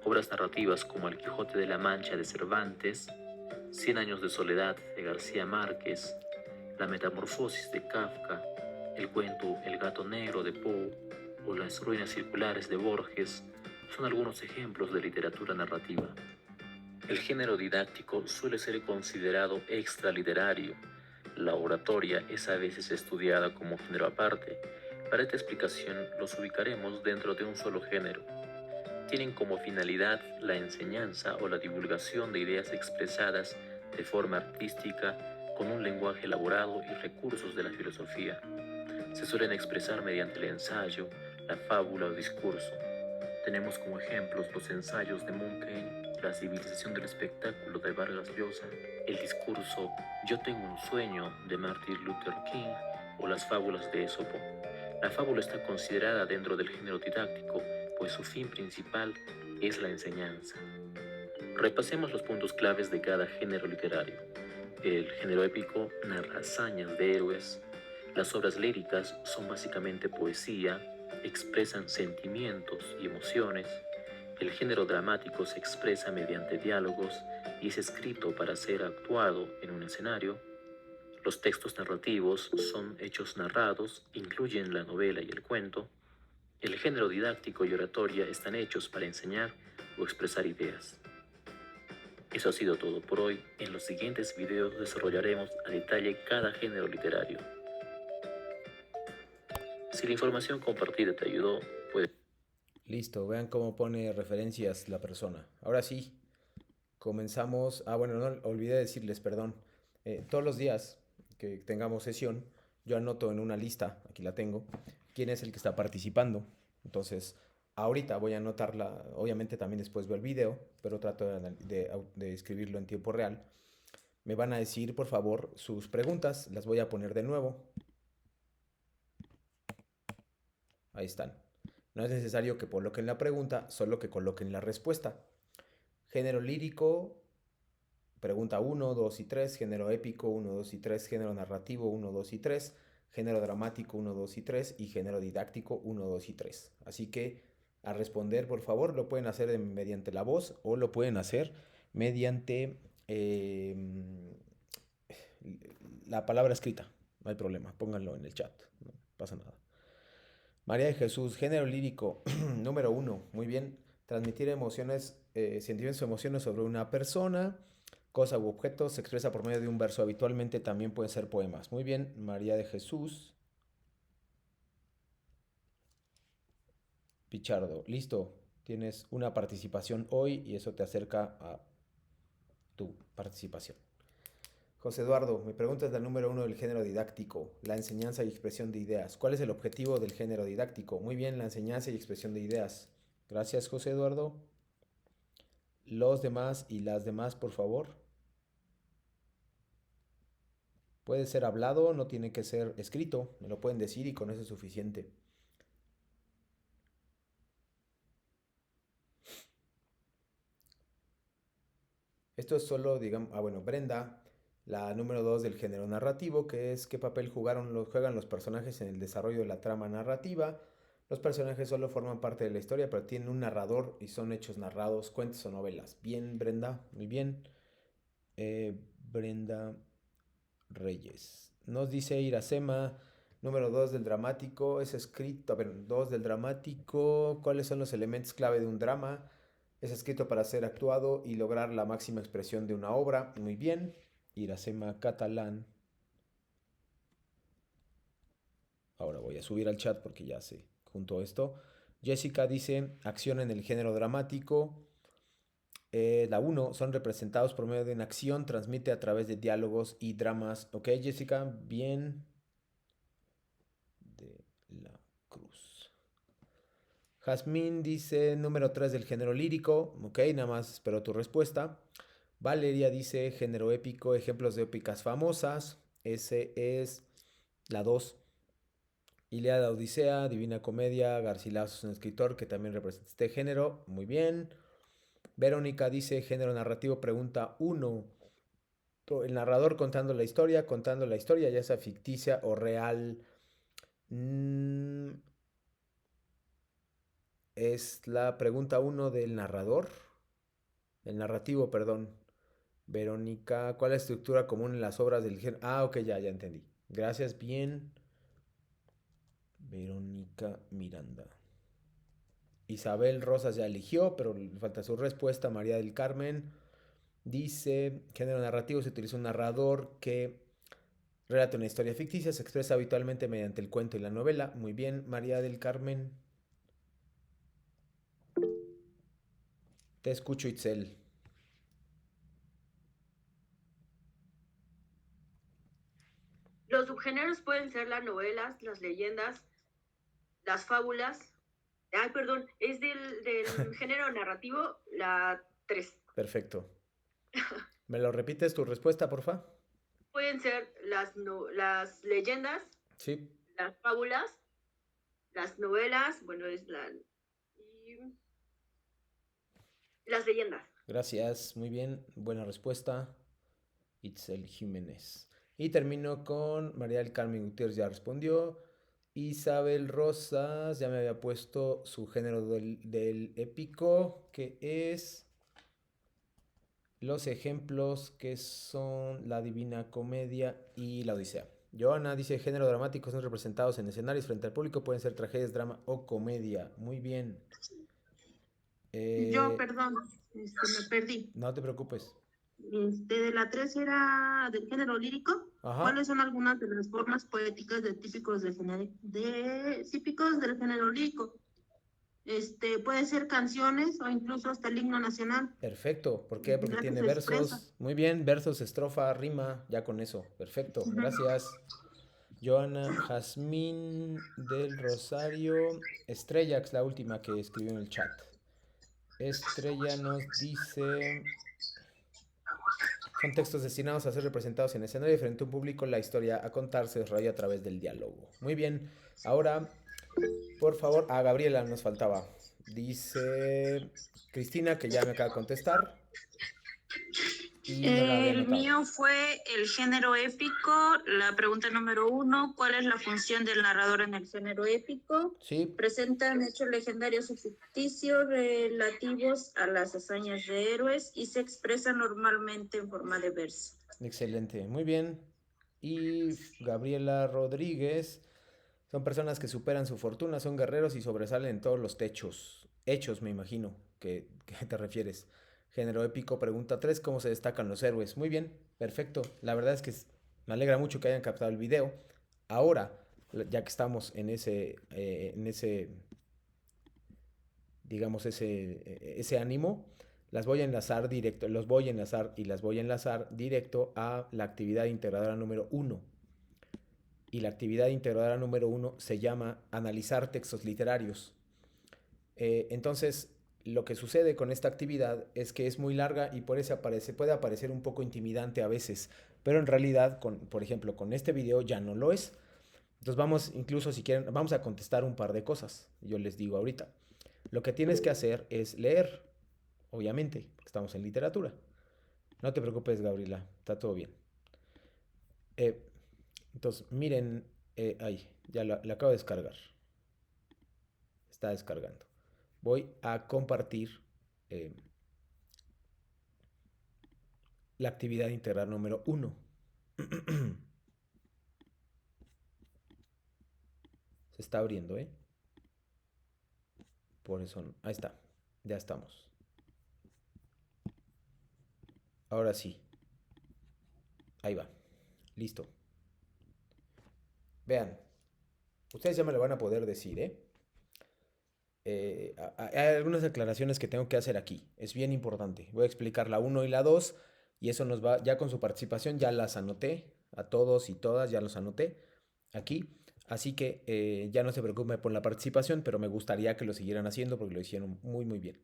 Obras narrativas como El Quijote de la Mancha de Cervantes, Cien años de soledad de García Márquez, La Metamorfosis de Kafka, el cuento El gato negro de Poe o Las ruinas circulares de Borges son algunos ejemplos de literatura narrativa. El género didáctico suele ser considerado extraliterario. La oratoria es a veces estudiada como género aparte. Para esta explicación los ubicaremos dentro de un solo género. Tienen como finalidad la enseñanza o la divulgación de ideas expresadas de forma artística con un lenguaje elaborado y recursos de la filosofía. Se suelen expresar mediante el ensayo, la fábula o discurso. Tenemos como ejemplos los ensayos de Montaigne, La civilización del espectáculo de Vargas Llosa, el discurso Yo tengo un sueño de Martin Luther King o las fábulas de Esopo. La fábula está considerada dentro del género didáctico, pues su fin principal es la enseñanza. Repasemos los puntos claves de cada género literario. El género épico narra hazañas de héroes. Las obras líricas son básicamente poesía, expresan sentimientos y emociones. El género dramático se expresa mediante diálogos y es escrito para ser actuado en un escenario. Los textos narrativos son hechos narrados, incluyen la novela y el cuento. El género didáctico y oratoria están hechos para enseñar o expresar ideas. Eso ha sido todo por hoy. En los siguientes videos desarrollaremos a detalle cada género literario. Si la información compartida te ayudó, puedes... Listo, vean cómo pone referencias la persona. Ahora sí, comenzamos. Ah, bueno, no olvidé decirles, perdón. Todos los días que tengamos sesión, yo anoto en una lista, aquí la tengo, quién es el que está participando. Entonces, ahorita voy a anotarla, obviamente también después veo el video, pero trato de escribirlo en tiempo real. Me van a decir, por favor, sus preguntas, las voy a poner de nuevo. Ahí están. No es necesario que coloquen la pregunta, solo que coloquen la respuesta. Género lírico, pregunta 1, 2 y 3. Género épico, 1, 2 y 3. Género narrativo, 1, 2 y 3. Género dramático, 1, 2 y 3. Y género didáctico, 1, 2 y 3. Así que a responder, por favor, lo pueden hacer mediante la voz o lo pueden hacer mediante la palabra escrita. No hay problema, pónganlo en el chat, no pasa nada. María de Jesús, género lírico, número 1, muy bien. Transmitir emociones, sentimientos o emociones sobre una persona, cosa u objeto, se expresa por medio de un verso. Habitualmente también pueden ser poemas. Muy bien, María de Jesús. Pichardo, listo. Tienes una participación hoy y eso te acerca a tu participación. José Eduardo, mi pregunta es la número 1 del género didáctico, la enseñanza y expresión de ideas. ¿Cuál es el objetivo del género didáctico? Muy bien, la enseñanza y expresión de ideas. Gracias, José Eduardo. Los demás y las demás, por favor. Puede ser hablado, no tiene que ser escrito. Me lo pueden decir y con eso es suficiente. Esto es solo, digamos, bueno, Brenda, la número 2 del género narrativo, que es qué papel juegan los personajes en el desarrollo de la trama narrativa. Los personajes solo forman parte de la historia, pero tienen un narrador y son hechos narrados, cuentos o novelas. Bien, Brenda, muy bien. Brenda Reyes. Nos dice Iracema, número 2 del dramático, es escrito, a ver, 2 del dramático, ¿cuáles son los elementos clave de un drama? Es escrito para ser actuado y lograr la máxima expresión de una obra. Muy bien. Iracema Catalán. Ahora voy a subir al chat porque ya se juntó esto. Jessica dice, acción en el género dramático. La 1, son representados por medio de una acción, transmite a través de diálogos y dramas. Ok, Jessica, bien. De la Cruz. Jazmín dice, número 3 del género lírico. Ok, nada más espero tu respuesta. Valeria dice, género épico, ejemplos de épicas famosas. Ese es la 2. Ilíada, Odisea, Divina Comedia, Garcilaso es un escritor que también representa este género. Muy bien. Verónica dice, género narrativo, pregunta 1. El narrador contando la historia, ya sea ficticia o real. Es la pregunta 1 del narrador. El narrativo, perdón. Verónica, ¿cuál es la estructura común en las obras del género? Ah, ok, ya entendí. Gracias, bien. Verónica Miranda. Isabel Rosas ya eligió, pero le falta su respuesta. María del Carmen dice, género narrativo, se utiliza un narrador que relata una historia ficticia, se expresa habitualmente mediante el cuento y la novela. Muy bien, María del Carmen. Te escucho, Itzel. Los subgéneros pueden ser las novelas, las leyendas, las fábulas. Ay, perdón, es del género narrativo, la 3. Perfecto. ¿Me lo repites tu respuesta, porfa? Pueden ser las leyendas, Sí. las fábulas, las novelas, bueno, es y las leyendas. Gracias, muy bien, buena respuesta. Itzel Jiménez. Y termino con María del Carmen Gutiérrez, ya respondió. Isabel Rosas, ya me había puesto su género del épico, que es los ejemplos que son la Divina Comedia y la Odisea. Joana dice, género dramático son representados en escenarios frente al público, pueden ser tragedias, drama o comedia. Muy bien. Perdón, me perdí. No te preocupes. De la 3 era del género lírico. Ajá. ¿Cuáles son algunas de las formas poéticas típicos del género lírico? Puede ser canciones o incluso hasta el himno nacional. Perfecto. ¿Por qué? Porque Ya que tiene se versos. expresa. Muy bien, versos, estrofa, rima, ya con eso. Perfecto. Gracias. Joana Jazmín del Rosario. Estrella, que es la última que escribió en el chat. Estrella nos dice... Son textos destinados a ser representados en escenario frente a un público. La historia a contar se desarrolla a través del diálogo. Muy bien. Ahora, por favor, a Gabriela nos faltaba. Dice Cristina, que ya me acaba de contestar. Y no la había El anotado. mío fue el género épico. La pregunta número 1, ¿cuál es la función del narrador en el género épico? Sí, Presentan hechos legendarios o ficticios relativos a las hazañas de héroes y se expresa normalmente en forma de verso. excelente. Muy bien. Y Gabriela Rodríguez. Son personas que superan su fortuna, son guerreros y sobresalen en todos los hechos, me imagino, que te refieres. Género épico, pregunta 3, ¿cómo se destacan los héroes? Muy bien, perfecto. La verdad es que me alegra mucho que hayan captado el video. Ahora, ya que estamos en ese digamos, ese ánimo, los voy a enlazar directo a la actividad integradora número 1. Y la actividad integradora número 1 se llama analizar textos literarios. Entonces, lo que sucede con esta actividad es que es muy larga y por eso puede parecer un poco intimidante a veces, pero en realidad, por ejemplo, con este video ya no lo es. Entonces vamos, incluso si quieren, vamos a contestar un par de cosas. Yo les digo ahorita. Lo que tienes que hacer es leer, obviamente, porque estamos en literatura. No te preocupes, Gabriela, está todo bien. Entonces, miren, ya la acabo de descargar. Está descargando. Voy a compartir la actividad integral número 1. Se está abriendo, ¿eh? Por eso, ahí está. Ya estamos. Ahora sí. Ahí va. Listo. Vean. Ustedes ya me lo van a poder decir, ¿eh? Hay algunas aclaraciones que tengo que hacer aquí. Es bien importante. Voy a explicar la 1 y la 2 y eso nos va, ya con su participación ya las anoté. A todos y todas ya los anoté aquí. Así que ya no se preocupen por la participación, pero me gustaría que lo siguieran haciendo porque lo hicieron muy, muy bien.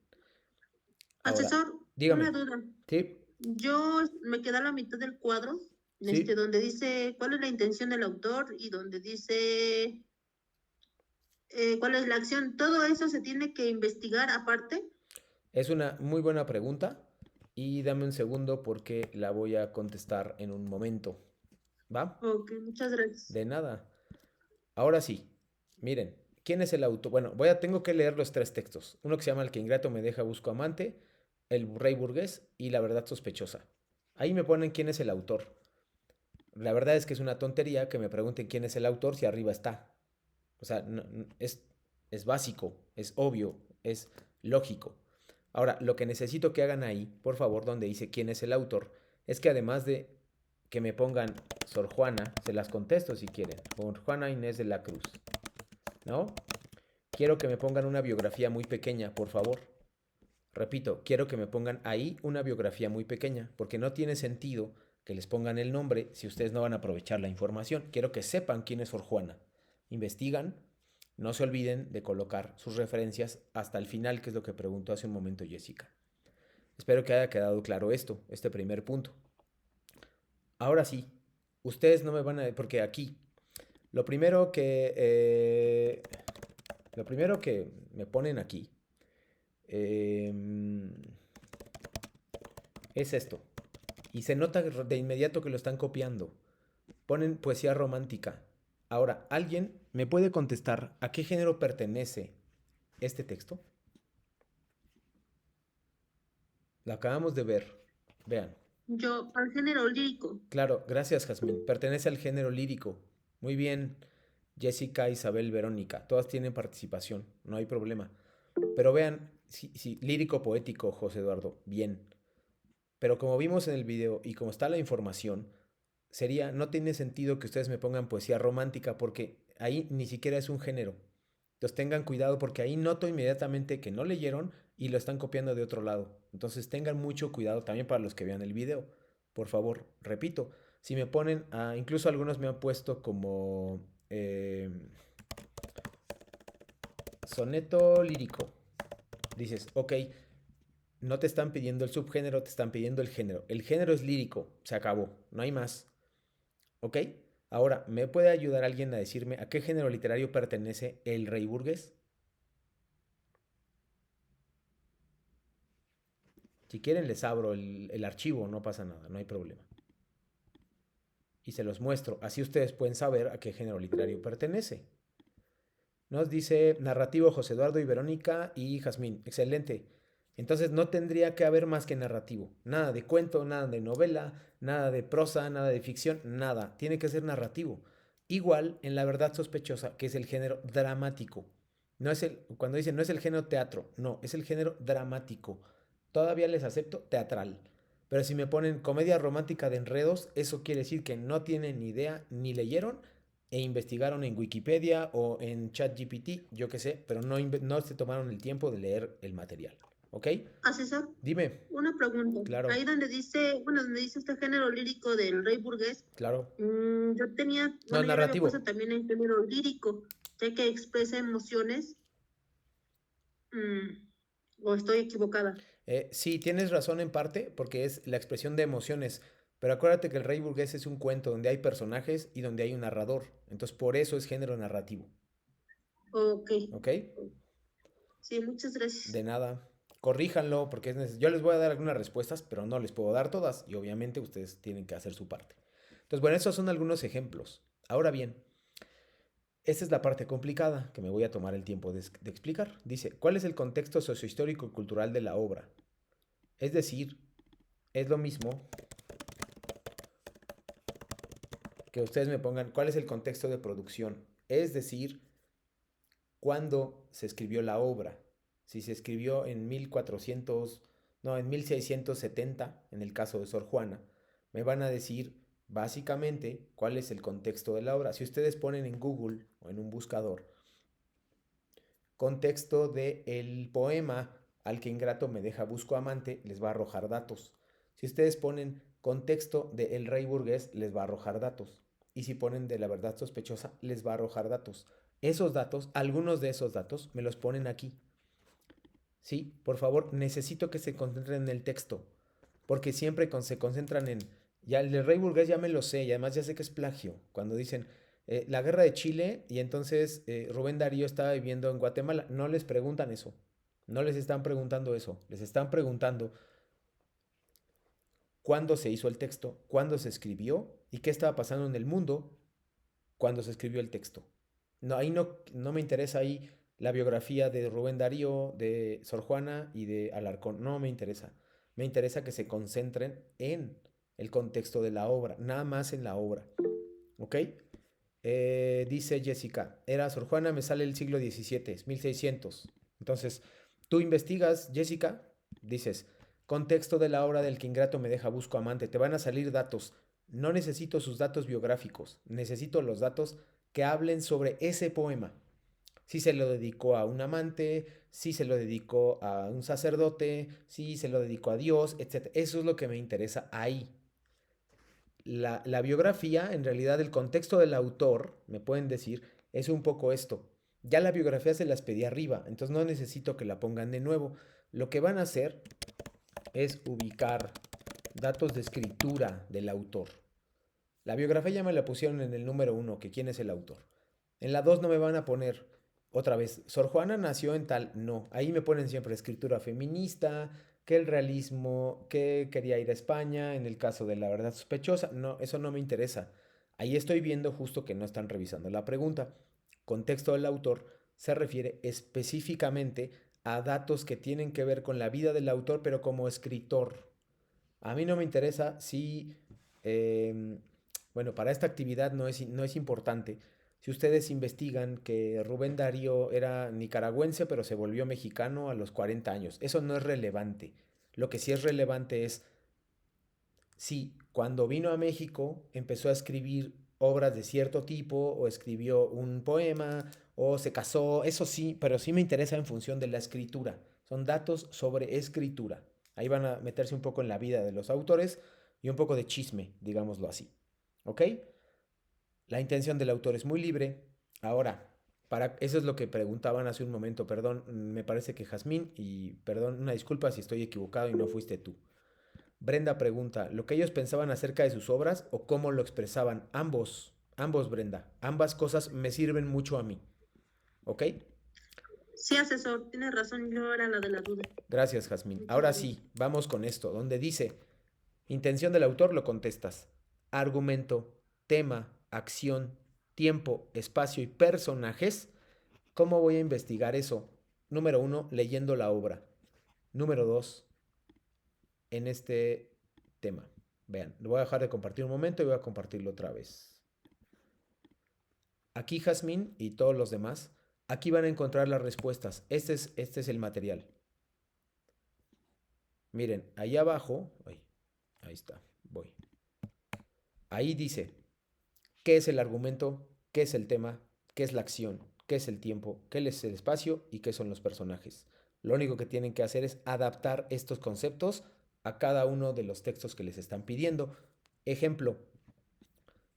Ahora, Asesor, dígame. una duda. Sí, Yo me queda la mitad del cuadro, sí. donde dice cuál es la intención del autor y donde dice cuál es la acción. ¿Todo eso se tiene que investigar aparte? Es una muy buena pregunta y dame un segundo porque la voy a contestar en un momento. ¿Va? Ok, muchas gracias. De nada. Ahora sí, miren, ¿quién es el autor? Bueno, tengo que leer los 3 textos. Uno que se llama El que ingrato me deja busco amante, El rey burgués y La verdad sospechosa. Ahí me ponen quién es el autor. La verdad es que es una tontería que me pregunten quién es el autor si arriba está. O sea, es básico, es obvio, es lógico. Ahora, lo que necesito que hagan ahí, por favor, donde dice quién es el autor, es que además de que me pongan Sor Juana, se las contesto si quieren, Sor Juana Inés de la Cruz, ¿no? Quiero que me pongan una biografía muy pequeña, por favor. Repito, quiero que me pongan ahí una biografía muy pequeña, porque no tiene sentido que les pongan el nombre si ustedes no van a aprovechar la información. Quiero que sepan quién es Sor Juana. Investigan, no se olviden de colocar sus referencias hasta el final, que es lo que preguntó hace un momento Jessica. Espero que haya quedado claro este primer punto. Ahora sí, ustedes no me van a... Porque aquí, lo primero que me ponen aquí es esto. Y se nota de inmediato que lo están copiando. Ponen poesía romántica. Ahora, ¿alguien me puede contestar a qué género pertenece este texto? Lo acabamos de ver. Vean. Yo, al género lírico. Claro, gracias, Jazmín. Pertenece al género lírico. Muy bien, Jessica, Isabel, Verónica. Todas tienen participación, no hay problema. Pero vean, sí, lírico poético, José Eduardo, bien. Pero como vimos en el video y como está la información, no tiene sentido que ustedes me pongan poesía romántica porque ahí ni siquiera es un género. Entonces tengan cuidado porque ahí noto inmediatamente que no leyeron y lo están copiando de otro lado. Entonces tengan mucho cuidado también para los que vean el video. Por favor, repito, si me ponen, incluso algunos me han puesto como soneto lírico. Dices, ok, no te están pidiendo el subgénero, te están pidiendo el género. El género es lírico, se acabó, no hay más. ¿Ok? Ahora, ¿me puede ayudar alguien a decirme a qué género literario pertenece El Rey Burgués? Si quieren les abro el archivo, no pasa nada, no hay problema. Y se los muestro, así ustedes pueden saber a qué género literario pertenece. Nos dice narrativo José Eduardo y Verónica y Jazmín. Excelente. Entonces no tendría que haber más que narrativo. Nada de cuento, nada de novela, nada de prosa, nada de ficción, nada. Tiene que ser narrativo. Igual en La Verdad Sospechosa, que es el género dramático. Cuando dicen no es el género teatro, no, es el género dramático. Todavía les acepto teatral. Pero si me ponen comedia romántica de enredos, eso quiere decir que no tienen ni idea ni leyeron e investigaron en Wikipedia o en ChatGPT, yo qué sé, pero no se tomaron el tiempo de leer el material. ¿Ok? Asesor, Dime. una pregunta. Claro. Ahí donde dice este género lírico del Rey Burgués, Claro. yo tenía, No, yo lo había narrativo. puesto también en género lírico, sé que expresa emociones, o estoy equivocada. Sí, tienes razón en parte, porque es la expresión de emociones. Pero acuérdate que El Rey Burgués es un cuento donde hay personajes y donde hay un narrador. Entonces, por eso es género narrativo. Ok. ¿Ok? Sí, muchas gracias. De nada. Corríjanlo, porque yo les voy a dar algunas respuestas, pero no les puedo dar todas. Y obviamente ustedes tienen que hacer su parte. Entonces, bueno, esos son algunos ejemplos. Ahora bien, esta es la parte complicada que me voy a tomar el tiempo de explicar. Dice, ¿cuál es el contexto sociohistórico y cultural de la obra? Es decir, es lo mismo que ustedes me pongan cuál es el contexto de producción. Es decir, cuándo se escribió la obra. Si se escribió en 1670, en el caso de Sor Juana, me van a decir básicamente cuál es el contexto de la obra. Si ustedes ponen en Google o en un buscador contexto del poema Al que ingrato me deja busco amante, les va a arrojar datos. Si ustedes ponen contexto de El Rey Burgués, les va a arrojar datos. Y si ponen de La Verdad Sospechosa, les va a arrojar datos. Esos datos, algunos de esos datos, me los ponen aquí. Sí, por favor, necesito que se concentren en el texto. Porque siempre se concentran en... Ya el de Rey Burgués ya me lo sé y además ya sé que es plagio. Cuando dicen la guerra de Chile y entonces Rubén Darío estaba viviendo en Guatemala, no les preguntan eso. No les están preguntando eso. Les están preguntando cuándo se hizo el texto, cuándo se escribió y qué estaba pasando en el mundo cuando se escribió el texto. No, ahí no me interesa ahí la biografía de Rubén Darío, de Sor Juana y de Alarcón. No me interesa. Me interesa que se concentren en el contexto de la obra, nada más en la obra. ¿Ok? Dice Jessica, era Sor Juana, me sale el siglo XVII, 1600. Entonces, tú investigas, Jessica, dices, contexto de la obra del que ingrato me deja busco amante, te van a salir datos. No necesito sus datos biográficos, necesito los datos que hablen sobre ese poema. Si se lo dedicó a un amante, si se lo dedicó a un sacerdote, si se lo dedicó a Dios, etc. Eso es lo que me interesa ahí. La biografía, en realidad el contexto del autor, me pueden decir, es un poco esto. Ya la biografía se las pedí arriba, entonces no necesito que la pongan de nuevo. Lo que van a hacer es ubicar datos de escritura del autor. La biografía ya me la pusieron en el número 1, que quién es el autor. En la 2 no me van a poner otra vez, Sor Juana nació en tal, no. Ahí me ponen siempre escritura feminista, que el realismo, que quería ir a España, en el caso de La Verdad Sospechosa. No, eso no me interesa. Ahí estoy viendo justo que no están revisando la pregunta. Contexto del autor se refiere específicamente a datos que tienen que ver con la vida del autor, pero como escritor. A mí no me interesa si, bueno, para esta actividad no es importante. Si ustedes investigan que Rubén Darío era nicaragüense, pero se volvió mexicano a los 40 años, eso no es relevante. Lo que sí es relevante es si cuando vino a México empezó a escribir obras de cierto tipo o escribió un poema o se casó, eso sí, pero sí me interesa en función de la escritura. Son datos sobre escritura. Ahí van a meterse un poco en la vida de los autores y un poco de chisme, digámoslo así. ¿Ok? La intención del autor es muy libre. Ahora, eso es lo que preguntaban hace un momento, perdón, me parece que Jazmín, y perdón, una disculpa si estoy equivocado y no fuiste tú. Brenda pregunta, ¿lo que ellos pensaban acerca de sus obras o cómo lo expresaban? Ambos, Brenda. Ambas cosas me sirven mucho a mí. ¿Ok? Sí, asesor, tienes razón, yo era la de la duda. Gracias, Jazmín. Ahora sí, vamos con esto, donde dice, intención del autor, lo contestas. Argumento, tema, acción, tiempo, espacio y personajes. ¿Cómo voy a investigar eso? Número 1, leyendo la obra. Número 2, en este tema. Vean, lo voy a dejar de compartir un momento y voy a compartirlo otra vez. Aquí Jazmín y todos los demás, aquí van a encontrar las respuestas. Este es el material. Miren, ahí abajo, ahí está, voy. Ahí dice, ¿qué es el argumento? ¿Qué es el tema? ¿Qué es la acción? ¿Qué es el tiempo? ¿Qué es el espacio? ¿Y qué son los personajes? Lo único que tienen que hacer es adaptar estos conceptos a cada uno de los textos que les están pidiendo. Ejemplo,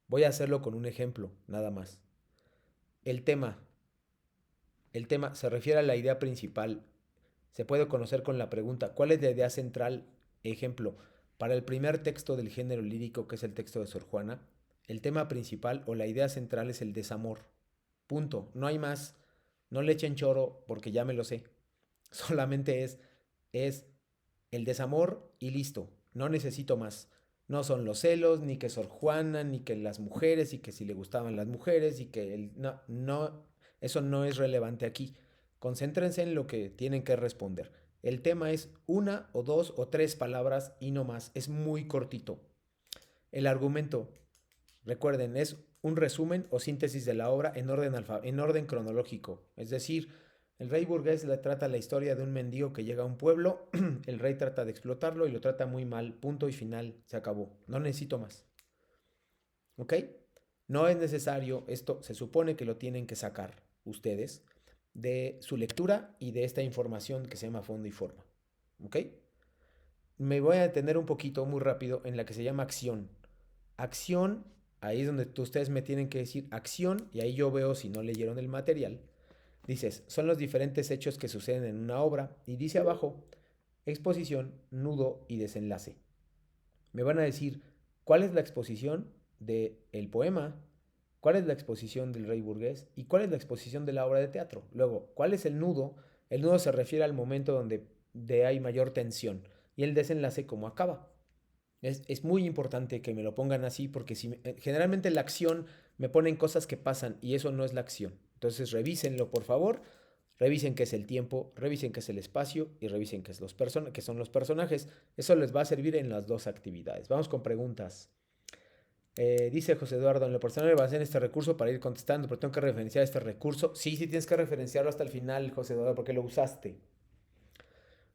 voy a hacerlo con un ejemplo, nada más. El tema se refiere a la idea principal. Se puede conocer con la pregunta, ¿cuál es la idea central? Ejemplo, para el primer texto del género lírico, que es el texto de Sor Juana, el tema principal o la idea central es el desamor. Punto. No hay más. No le echen choro porque ya me lo sé. Solamente es el desamor y listo. No necesito más. No son los celos, ni que Sor Juana, ni que las mujeres, y que si le gustaban las mujeres, y que no, eso no es relevante aquí. Concéntrense en lo que tienen que responder. El tema es una o dos o tres palabras y no más. Es muy cortito. El argumento, recuerden, es un resumen o síntesis de la obra en orden cronológico. Es decir, el rey burgués le trata la historia de un mendigo que llega a un pueblo, el rey trata de explotarlo y lo trata muy mal, punto y final, se acabó. No necesito más. ¿Ok? No es necesario, esto se supone que lo tienen que sacar ustedes de su lectura y de esta información que se llama fondo y forma. ¿Ok? Me voy a detener un poquito, muy rápido, en la que se llama acción. Acción, ahí es donde ustedes me tienen que decir acción, y ahí yo veo si no leyeron el material. Dices, son los diferentes hechos que suceden en una obra, y dice abajo, exposición, nudo y desenlace. Me van a decir, ¿cuál es la exposición del poema? ¿Cuál es la exposición del rey burgués? ¿Y cuál es la exposición de la obra de teatro? Luego, ¿cuál es el nudo? El nudo se refiere al momento donde hay mayor tensión, y el desenlace cómo acaba. Es muy importante que me lo pongan así porque generalmente la acción me ponen cosas que pasan y eso no es la acción. Entonces revísenlo por favor, revisen qué es el tiempo, revisen qué es el espacio y revisen qué son los personajes. Eso les va a servir en las dos actividades. Vamos con preguntas. Dice José Eduardo, en lo personal va a hacer este recurso para ir contestando, pero tengo que referenciar este recurso. Sí, tienes que referenciarlo hasta el final, José Eduardo, porque lo usaste.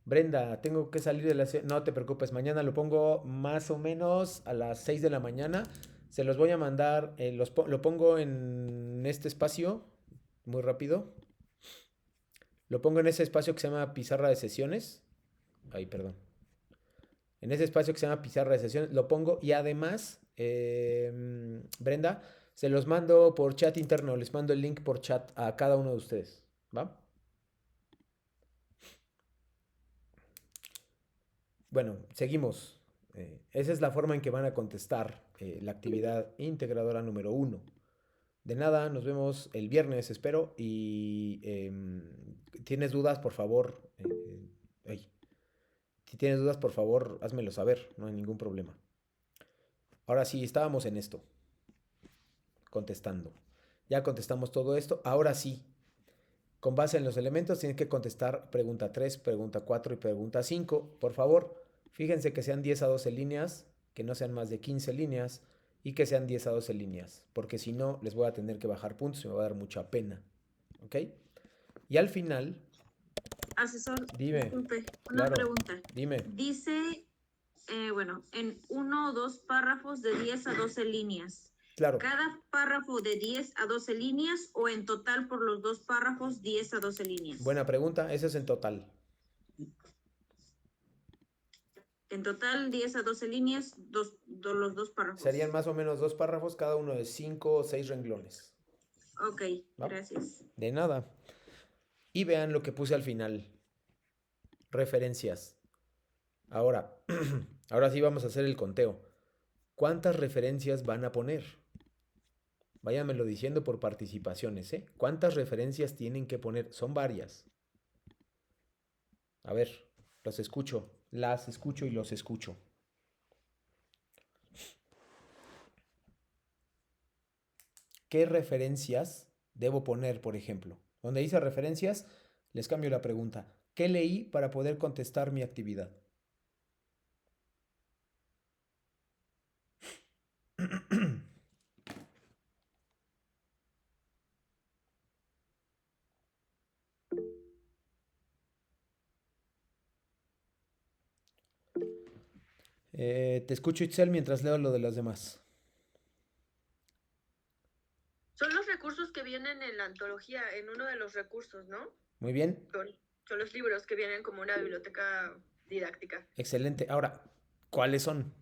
Brenda, tengo que salir de la ciudad. No te preocupes, mañana lo pongo más o menos a las 6 de la mañana. Se los voy a mandar, lo pongo en este espacio, muy rápido. Lo pongo en ese espacio que se llama pizarra de sesiones. Ay, perdón. En ese espacio que se llama pizarra de sesiones, lo pongo y además, Brenda, se los mando por chat interno, les mando el link por chat a cada uno de ustedes, ¿va? Bueno, seguimos. Esa es la forma en que van a contestar la actividad integradora número 1. De nada, nos vemos el viernes, espero. Y tienes dudas, por favor. Si tienes dudas, por favor, házmelo saber. No hay ningún problema. Ahora sí, estábamos en esto. Contestando. Ya contestamos todo esto. Ahora sí. Con base en los elementos, tienes que contestar pregunta 3, pregunta 4 y pregunta 5. Por favor, Fíjense que sean 10 a 12 líneas, que no sean más de 15 líneas y que sean 10 a 12 líneas, porque si no les voy a tener que bajar puntos y me va a dar mucha pena. ¿Ok? Y al final, Asesor, dime, disculpe, una claro, pregunta. dime. Dice, bueno, en 1 o 2 párrafos de 10 a 12 líneas. Claro, ¿Cada párrafo de 10 a 12 líneas o en total por los 2 párrafos 10 a 12 líneas? buena pregunta, eso es en total. En total 10 a 12 líneas, los 2 párrafos. Serían más o menos 2 párrafos, cada uno de 5 o 6 renglones. Ok, ¿Va? gracias. De nada. Y vean lo que puse al final. Referencias. Ahora, ahora sí vamos a hacer el conteo. ¿Cuántas referencias van a poner? Váyanmelo diciendo por participaciones, ¿eh? ¿Cuántas referencias tienen que poner? Son varias. A ver, los escucho, las escucho y los escucho. ¿Qué referencias debo poner, por ejemplo? Donde dice referencias, les cambio la pregunta. ¿Qué leí para poder contestar mi actividad? Te escucho, Itzel, mientras leo lo de las demás. Son los recursos que vienen en la antología, en uno de los recursos, ¿no? Muy bien, Son los libros que vienen como una biblioteca didáctica. excelente. Ahora, ¿cuáles son?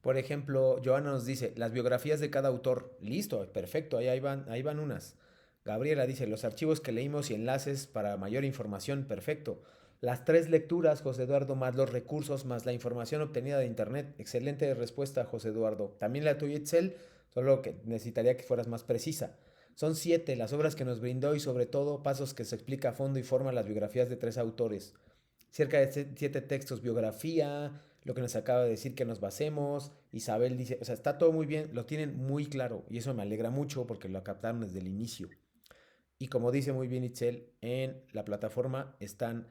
Por ejemplo, Joana nos dice, las biografías de cada autor. Listo, perfecto, ahí van unas. Gabriela dice, los archivos que leímos y enlaces para mayor información, perfecto. Las 3 lecturas, José Eduardo, más los recursos, más la información obtenida de internet. Excelente respuesta, José Eduardo. También la tuya, Itzel, solo que necesitaría que fueras más precisa. Son 7 las obras que nos brindó y sobre todo pasos que se explica a fondo y forma las biografías de 3 autores. Cerca de 7 textos, biografía, lo que nos acaba de decir que nos basemos. Isabel dice, o sea, está todo muy bien, lo tienen muy claro y eso me alegra mucho porque lo captaron desde el inicio. Y como dice muy bien Itzel, en la plataforma están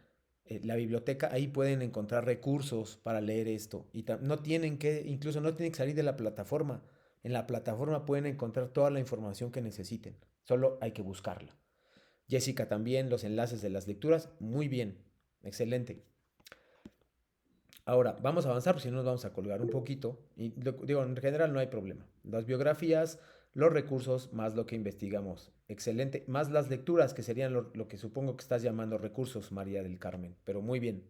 la biblioteca, ahí pueden encontrar recursos para leer esto. Y no tienen que, incluso no tienen que salir de la plataforma. En la plataforma pueden encontrar toda la información que necesiten. Solo hay que buscarla. Jessica también, los enlaces de las lecturas, muy bien, excelente. Ahora, vamos a avanzar, porque si no nos vamos a colgar un poquito. Y digo, en general no hay problema. Las biografías, los recursos, más lo que investigamos. Excelente. Más las lecturas, que serían lo que supongo que estás llamando recursos, María del Carmen. Pero muy bien.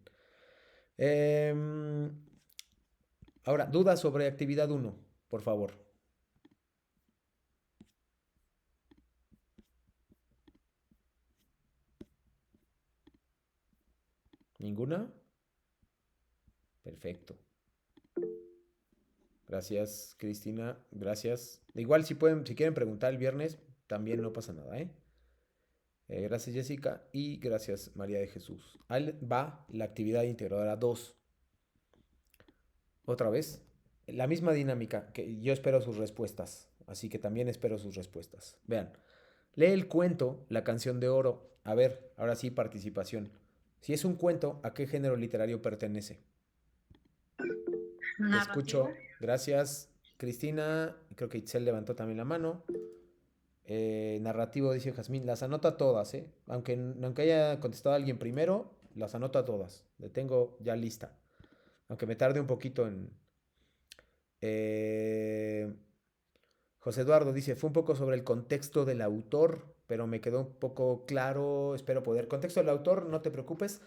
Ahora, dudas sobre actividad 1, por favor. ¿Ninguna? Perfecto. Gracias, Cristina. Gracias. Igual si pueden, si quieren preguntar el viernes, también no pasa nada, ¿eh? Gracias, Jessica. Y gracias, María de Jesús. Ahí va la actividad integradora 2. Otra vez. La misma dinámica, que yo espero sus respuestas. Así que también espero sus respuestas. Vean. Lee el cuento La canción de oro. A ver, ahora sí, participación. Si es un cuento, ¿a qué género literario pertenece? Te escucho. Gracias, Cristina. Creo que Itzel levantó también la mano. Narrativo, dice Jazmín. Las anota todas, ¿eh? Aunque haya contestado alguien primero, las anota todas. Le tengo ya lista. Aunque me tarde un poquito en... Eh, José Eduardo dice, fue un poco sobre el contexto del autor, pero me quedó un poco claro, espero poder. Contexto del autor, no te preocupes,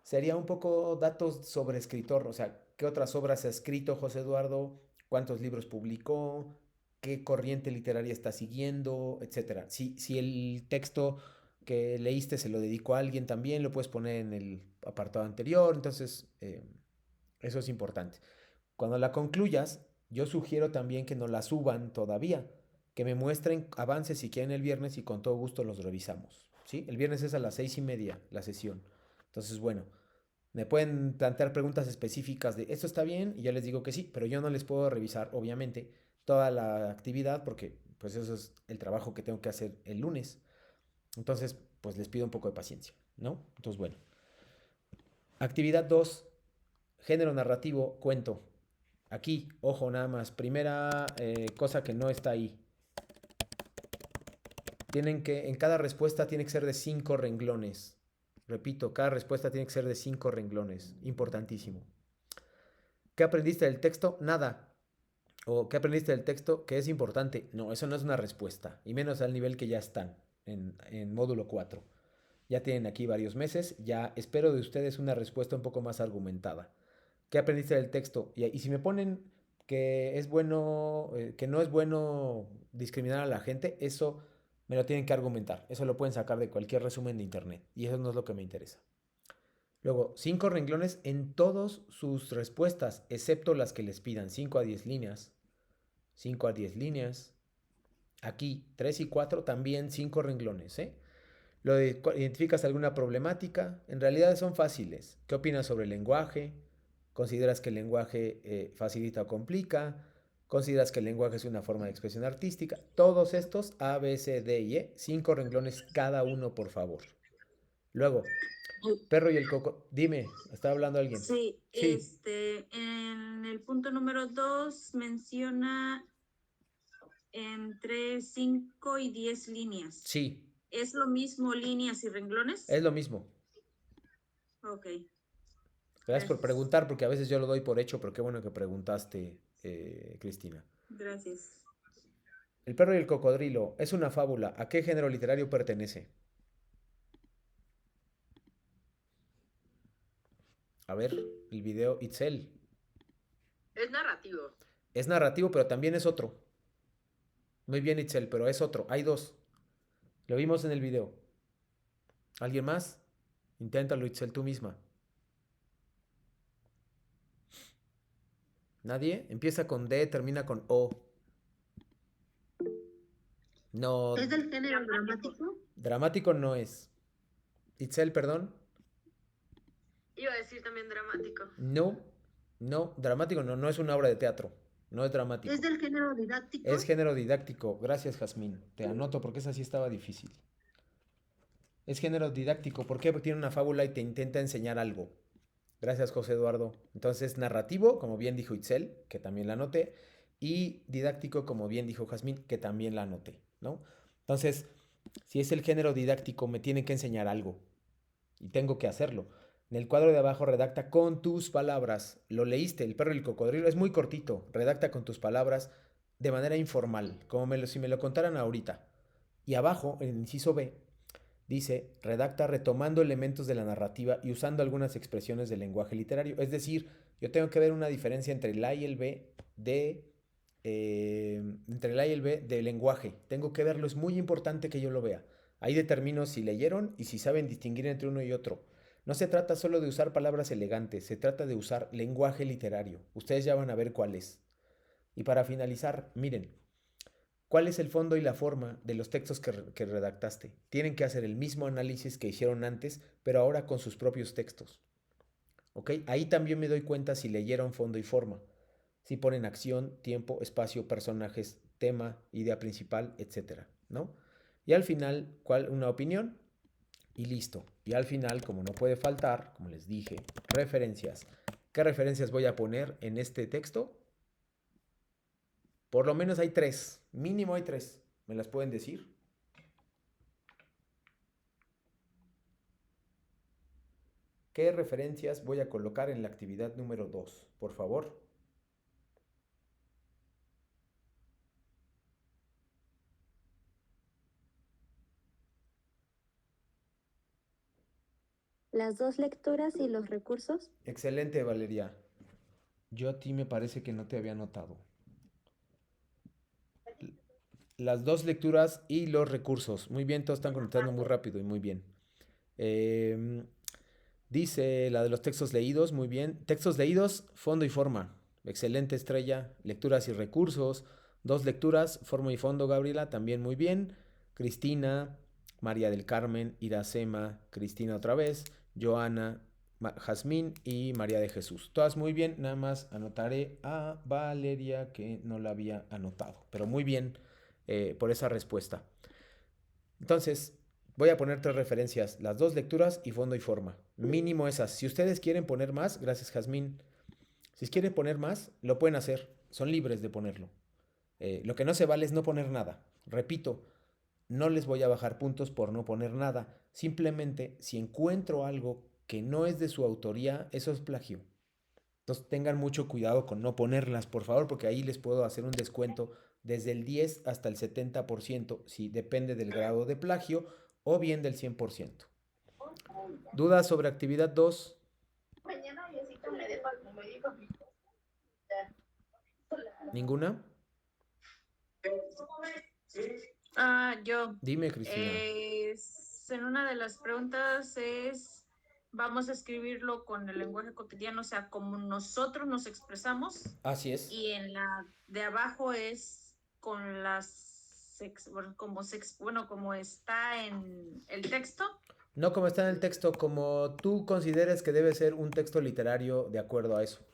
sería un poco datos sobre escritor, o sea, qué otras obras ha escrito José Eduardo, cuántos libros publicó, qué corriente literaria está siguiendo, etcétera. Si el texto que leíste se lo dedicó a alguien también, lo puedes poner en el apartado anterior, entonces eso es importante. Cuando la concluyas, yo sugiero también que no la suban todavía, que me muestren avances si quieren el viernes y con todo gusto los revisamos. ¿Sí? El viernes es a las 6:30 la sesión. Entonces, bueno, me pueden plantear preguntas específicas de esto está bien y yo les digo que sí, pero yo no les puedo revisar, obviamente, toda la actividad porque pues eso es el trabajo que tengo que hacer el lunes. Entonces, pues les pido un poco de paciencia, ¿no? Entonces, bueno. Actividad 2. género narrativo, cuento. Aquí, ojo, nada más. Primera cosa que no está ahí. En cada respuesta tiene que ser de 5 renglones. Repito, cada respuesta tiene que ser de 5 renglones. Importantísimo. ¿Qué aprendiste del texto? Nada. ¿O qué aprendiste del texto? Que es importante. No, eso no es una respuesta. Y menos al nivel que ya están en módulo 4. Ya tienen aquí varios meses. Ya espero de ustedes una respuesta un poco más argumentada. ¿Qué aprendiste del texto? Y si me ponen que es bueno, que no es bueno discriminar a la gente, eso me lo tienen que argumentar. Eso lo pueden sacar de cualquier resumen de internet. Y eso no es lo que me interesa. Luego, 5 renglones en todas sus respuestas, excepto las que les pidan 5 a 10 líneas. 5 a 10 líneas. Aquí, 3 y 4, también 5 renglones. ¿Identificas alguna problemática? En realidad son fáciles. ¿Qué opinas sobre el lenguaje? ¿Consideras que el lenguaje facilita o complica? ¿Consideras que el lenguaje es una forma de expresión artística? Todos estos, A, B, C, D y E, 5 renglones cada uno, por favor. Luego, perro y el coco. Dime, ¿está hablando alguien? Sí, Sí. en el punto número 2 menciona entre 5 y 10 líneas. Sí, ¿Es lo mismo líneas y renglones? es lo mismo. Ok, Gracias por gracias. preguntar, porque a veces yo lo doy por hecho, pero qué bueno que preguntaste, Cristina. Gracias. El perro y el cocodrilo es una fábula. ¿A qué género literario pertenece? A ver, el video Itzel. Es narrativo. Es narrativo, pero también es otro. Muy bien, Itzel, pero es otro. Hay dos. Lo vimos en el video. ¿Alguien más? Inténtalo, Itzel, tú misma. ¿Nadie? Empieza con D, termina con O. No, ¿Es del género dramático? dramático no es. Itzel, perdón. Iba a decir también dramático. No, no, dramático no, no es una obra de teatro. No es dramático. ¿Es del género didáctico? Es género didáctico. Gracias, Jazmín. Te anoto porque esa sí estaba difícil. Es género didáctico. ¿Por qué? Porque tiene una fábula y te intenta enseñar algo. Gracias, José Eduardo. Entonces, narrativo, como bien dijo Itzel, que también la anoté. Y didáctico, como bien dijo Jazmín, que también la anoté, ¿no? Entonces, si es el género didáctico, me tiene que enseñar algo. Y tengo que hacerlo. En el cuadro de abajo redacta con tus palabras. Lo leíste, el perro y el cocodrilo. Es muy cortito. Redacta con tus palabras de manera informal, como si me lo contaran ahorita. Y abajo, en el inciso B, dice, redacta retomando elementos de la narrativa y usando algunas expresiones del lenguaje literario. Es decir, yo tengo que ver una diferencia entre el A y el B entre el A y el B de lenguaje. Tengo que verlo, es muy importante que yo lo vea. Ahí determino si leyeron y si saben distinguir entre uno y otro. No se trata solo de usar palabras elegantes, se trata de usar lenguaje literario. Ustedes ya van a ver cuál es. Y para finalizar, miren, ¿cuál es el fondo y la forma de los textos que redactaste? Tienen que hacer el mismo análisis que hicieron antes, pero ahora con sus propios textos. ¿Ok? Ahí también me doy cuenta si leyeron fondo y forma. Si ponen acción, tiempo, espacio, personajes, tema, idea principal, etcétera, ¿no? Y al final, ¿cuál? Una opinión y listo. Y al final, como no puede faltar, como les dije, referencias. ¿Qué referencias voy a poner en este texto? Por lo menos hay 3, mínimo hay 3. ¿Me las pueden decir? ¿Qué referencias voy a colocar en la actividad número 2? Por favor. Las dos lecturas y los recursos. Excelente, Valeria. Yo a ti me parece que no te había notado. Las 2 lecturas y los recursos. Muy bien, todos están conectando muy rápido y muy bien. Dice la de los textos leídos, muy bien. Textos leídos, fondo y forma. Excelente, Estrella. Lecturas y recursos. 2 lecturas, forma y fondo, Gabriela, también muy bien. Cristina, María del Carmen, Iracema, Cristina otra vez, Joana, Jazmín y María de Jesús. Todas muy bien, nada más anotaré a Valeria que no la había anotado. Pero muy bien por esa respuesta. Entonces, voy a poner 3 referencias, las 2 lecturas y fondo y forma. Mínimo esas. Si ustedes quieren poner más, gracias Jazmín, Si quieren poner más, lo pueden hacer. Son libres de ponerlo. Lo que no se vale es no poner nada. Repito, no les voy a bajar puntos por no poner nada. Simplemente, si encuentro algo que no es de su autoría, eso es plagio. Entonces tengan mucho cuidado con no ponerlas, por favor, porque ahí les puedo hacer un descuento desde el 10 hasta el 70%, si depende del grado de plagio, o bien del 100%. ¿Dudas sobre actividad 2? ¿Ninguna? Yo. Dime, Cristina. En una de las preguntas es, vamos a escribirlo con el lenguaje cotidiano, o sea, como nosotros nos expresamos. Así es. Y en la de abajo es con como está en el texto. No como está en el texto, como tú consideres que debe ser un texto literario de acuerdo a eso.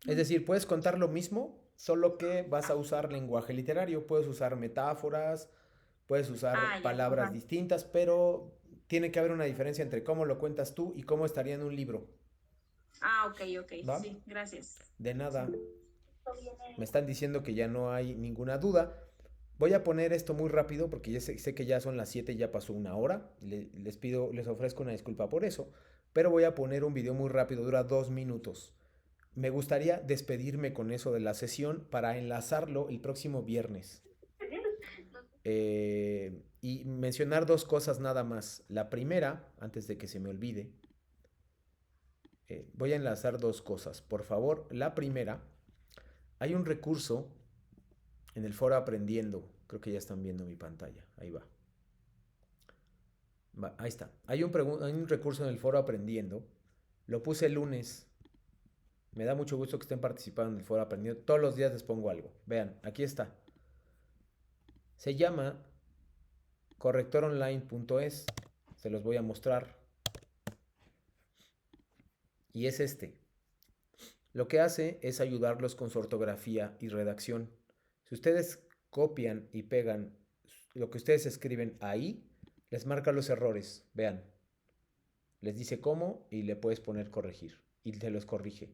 Es decir, puedes contar lo mismo, solo que vas a usar lenguaje literario. Puedes usar metáforas, puedes usar palabras distintas, pero tiene que haber una diferencia entre cómo lo cuentas tú y cómo estaría en un libro. Ok. ¿Va? Sí, gracias. De nada. Me están diciendo que ya no hay ninguna duda. Voy a poner esto muy rápido porque ya sé que ya son las 7 y ya pasó una hora. Les ofrezco una disculpa por eso. Pero voy a poner un video muy rápido, dura 2 minutos. Me gustaría despedirme con eso de la sesión para enlazarlo el próximo viernes. Y mencionar 2 cosas nada más. La primera, antes de que se me olvide, voy a enlazar 2 cosas. Por favor, la primera, hay un recurso en el foro Aprendiendo. Creo que ya están viendo mi pantalla. Ahí va. Ahí está. Hay un recurso en el foro Aprendiendo. Lo puse el lunes. Me da mucho gusto que estén participando en el foro Aprendiendo. Todos los días les pongo algo. Vean, aquí está. Se llama correctoronline.es. Se los voy a mostrar. Y es este. Lo que hace es ayudarlos con su ortografía y redacción. Si ustedes copian y pegan lo que ustedes escriben ahí, les marca los errores. Vean. Les dice cómo y le puedes poner corregir. Y te los corrige.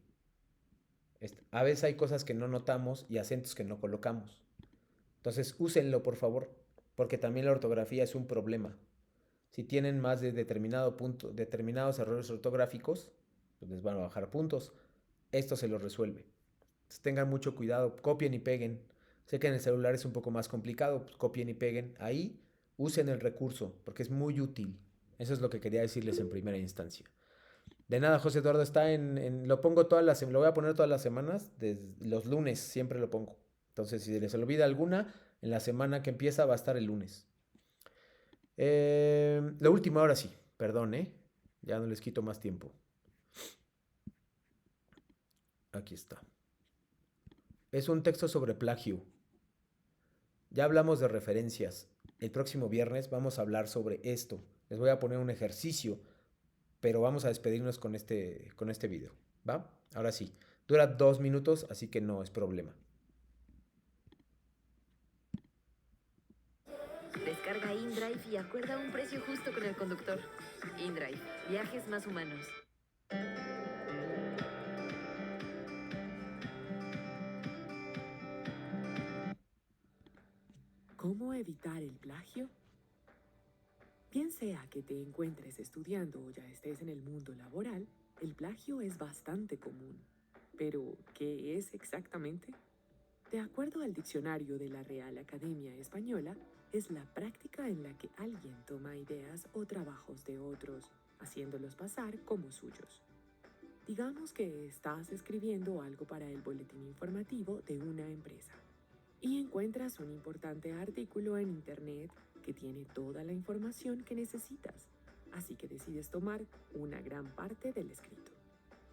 A veces hay cosas que no notamos y acentos que no colocamos. Entonces úsenlo, por favor, porque también la ortografía es un problema. Si tienen más de determinados errores ortográficos, pues les van a bajar puntos. Esto se los resuelve. Entonces tengan mucho cuidado, copien y peguen. Sé que en el celular es un poco más complicado, pues copien y peguen. Ahí usen el recurso, porque es muy útil. Eso es lo que quería decirles en primera instancia. De nada, José Eduardo, lo pongo lo voy a poner todas las semanas, desde los lunes siempre lo pongo. Entonces, si les olvida alguna, en la semana que empieza va a estar el lunes. Lo último, ahora sí, perdón, ya no les quito más tiempo. Aquí está. Es un texto sobre plagio. Ya hablamos de referencias. El próximo viernes vamos a hablar sobre esto. Les voy a poner un ejercicio, pero vamos a despedirnos con este video, ¿va? Ahora sí, dura 2 minutos, así que no es problema. Descarga InDrive y acuerda un precio justo con el conductor. InDrive, viajes más humanos. ¿Cómo evitar el plagio? Bien sea que te encuentres estudiando o ya estés en el mundo laboral, el plagio es bastante común. Pero, ¿qué es exactamente? De acuerdo al diccionario de la Real Academia Española, es la práctica en la que alguien toma ideas o trabajos de otros, haciéndolos pasar como suyos. Digamos que estás escribiendo algo para el boletín informativo de una empresa y encuentras un importante artículo en internet que tiene toda la información que necesitas, así que decides tomar una gran parte del escrito,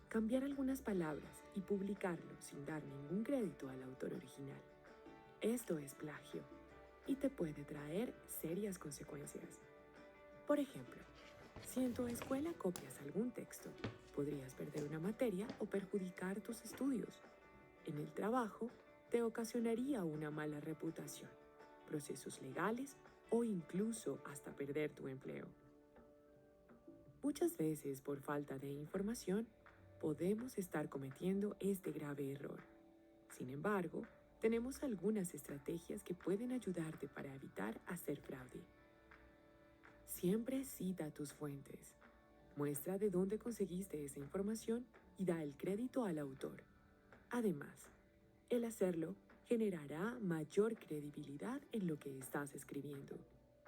cambiar algunas palabras y publicarlo sin dar ningún crédito al autor original. Esto es plagio y te puede traer serias consecuencias. Por ejemplo, si en tu escuela copias algún texto, podrías perder una materia o perjudicar tus estudios. En el trabajo, te ocasionaría una mala reputación, procesos legales o incluso hasta perder tu empleo. Muchas veces, por falta de información, podemos estar cometiendo este grave error. Sin embargo, tenemos algunas estrategias que pueden ayudarte para evitar hacer fraude. Siempre cita tus fuentes. Muestra de dónde conseguiste esa información y da el crédito al autor. Además, el hacerlo generará mayor credibilidad en lo que estás escribiendo.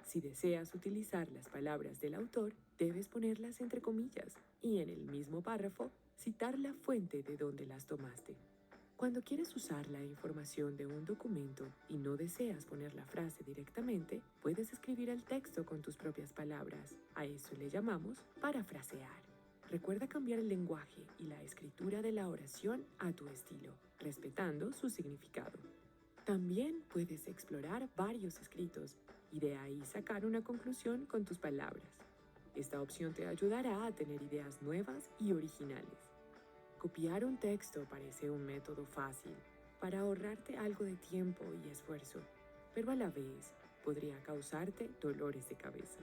Si deseas utilizar las palabras del autor, debes ponerlas entre comillas y en el mismo párrafo citar la fuente de donde las tomaste. Cuando quieres usar la información de un documento y no deseas poner la frase directamente, puedes escribir el texto con tus propias palabras. A eso le llamamos parafrasear. Recuerda cambiar el lenguaje y la escritura de la oración a tu estilo, respetando su significado. También puedes explorar varios escritos y de ahí sacar una conclusión con tus palabras. Esta opción te ayudará a tener ideas nuevas y originales. Copiar un texto parece un método fácil para ahorrarte algo de tiempo y esfuerzo, pero a la vez podría causarte dolores de cabeza.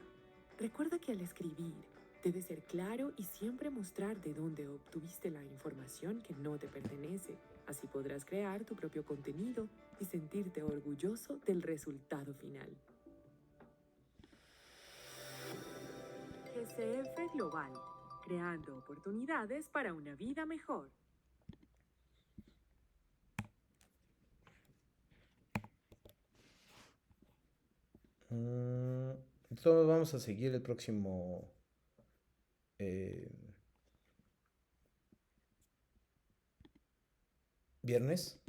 Recuerda que al escribir debes ser claro y siempre mostrar de dónde obtuviste la información que no te pertenece. Así podrás crear tu propio contenido y sentirte orgulloso del resultado final. GCF Global, creando oportunidades para una vida mejor. Entonces vamos a seguir el próximo viernes.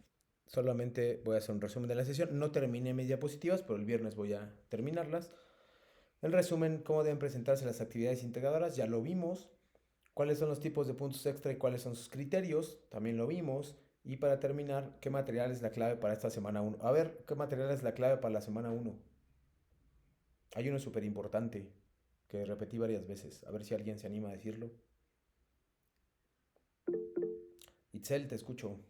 Solamente voy a hacer un resumen de la sesión. No terminé mis diapositivas, pero el viernes voy a terminarlas. El resumen, cómo deben presentarse las actividades integradoras, ya lo vimos. Cuáles son los tipos de puntos extra y cuáles son sus criterios, también lo vimos. Y para terminar, ¿qué material es la clave para esta semana 1? A ver, ¿qué material es la clave para la semana 1? Hay uno súper importante que repetí varias veces. A ver si alguien se anima a decirlo. Itzel, te escucho.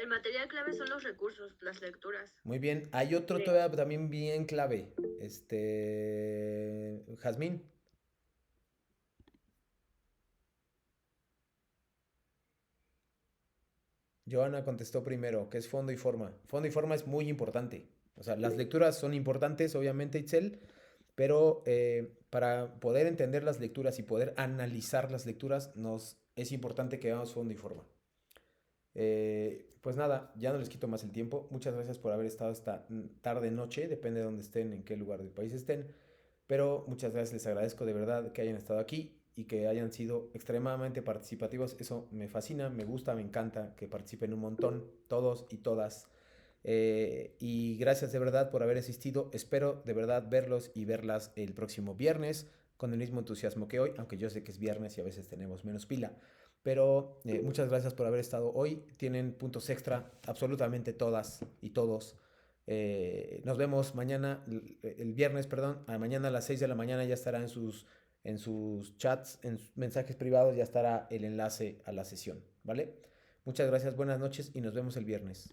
El material clave son los recursos, las lecturas. Muy bien. Hay otro Sí. todavía también bien clave. Jazmín. Joana contestó primero, que es fondo y forma. Fondo y forma es muy importante. O sea, las lecturas son importantes, obviamente, Itzel, pero para poder entender las lecturas y poder analizar las lecturas, es importante que hagamos fondo y forma. Pues nada, ya no les quito más el tiempo. Muchas gracias por haber estado esta tarde, noche, depende de dónde estén, en qué lugar del país estén. Pero muchas gracias, les agradezco de verdad que hayan estado aquí y que hayan sido extremadamente participativos. Eso me fascina, me gusta, me encanta que participen un montón, todos y todas. Y gracias de verdad por haber asistido. Espero de verdad verlos y verlas el próximo viernes con el mismo entusiasmo que hoy, aunque yo sé que es viernes y a veces tenemos menos pila. Pero muchas gracias por haber estado hoy. Tienen puntos extra absolutamente todas y todos. Nos vemos mañana, el viernes, perdón. Mañana a las 6 de la mañana ya estará en sus chats, en sus mensajes privados, ya estará el enlace a la sesión, ¿vale? Muchas gracias, buenas noches y nos vemos el viernes.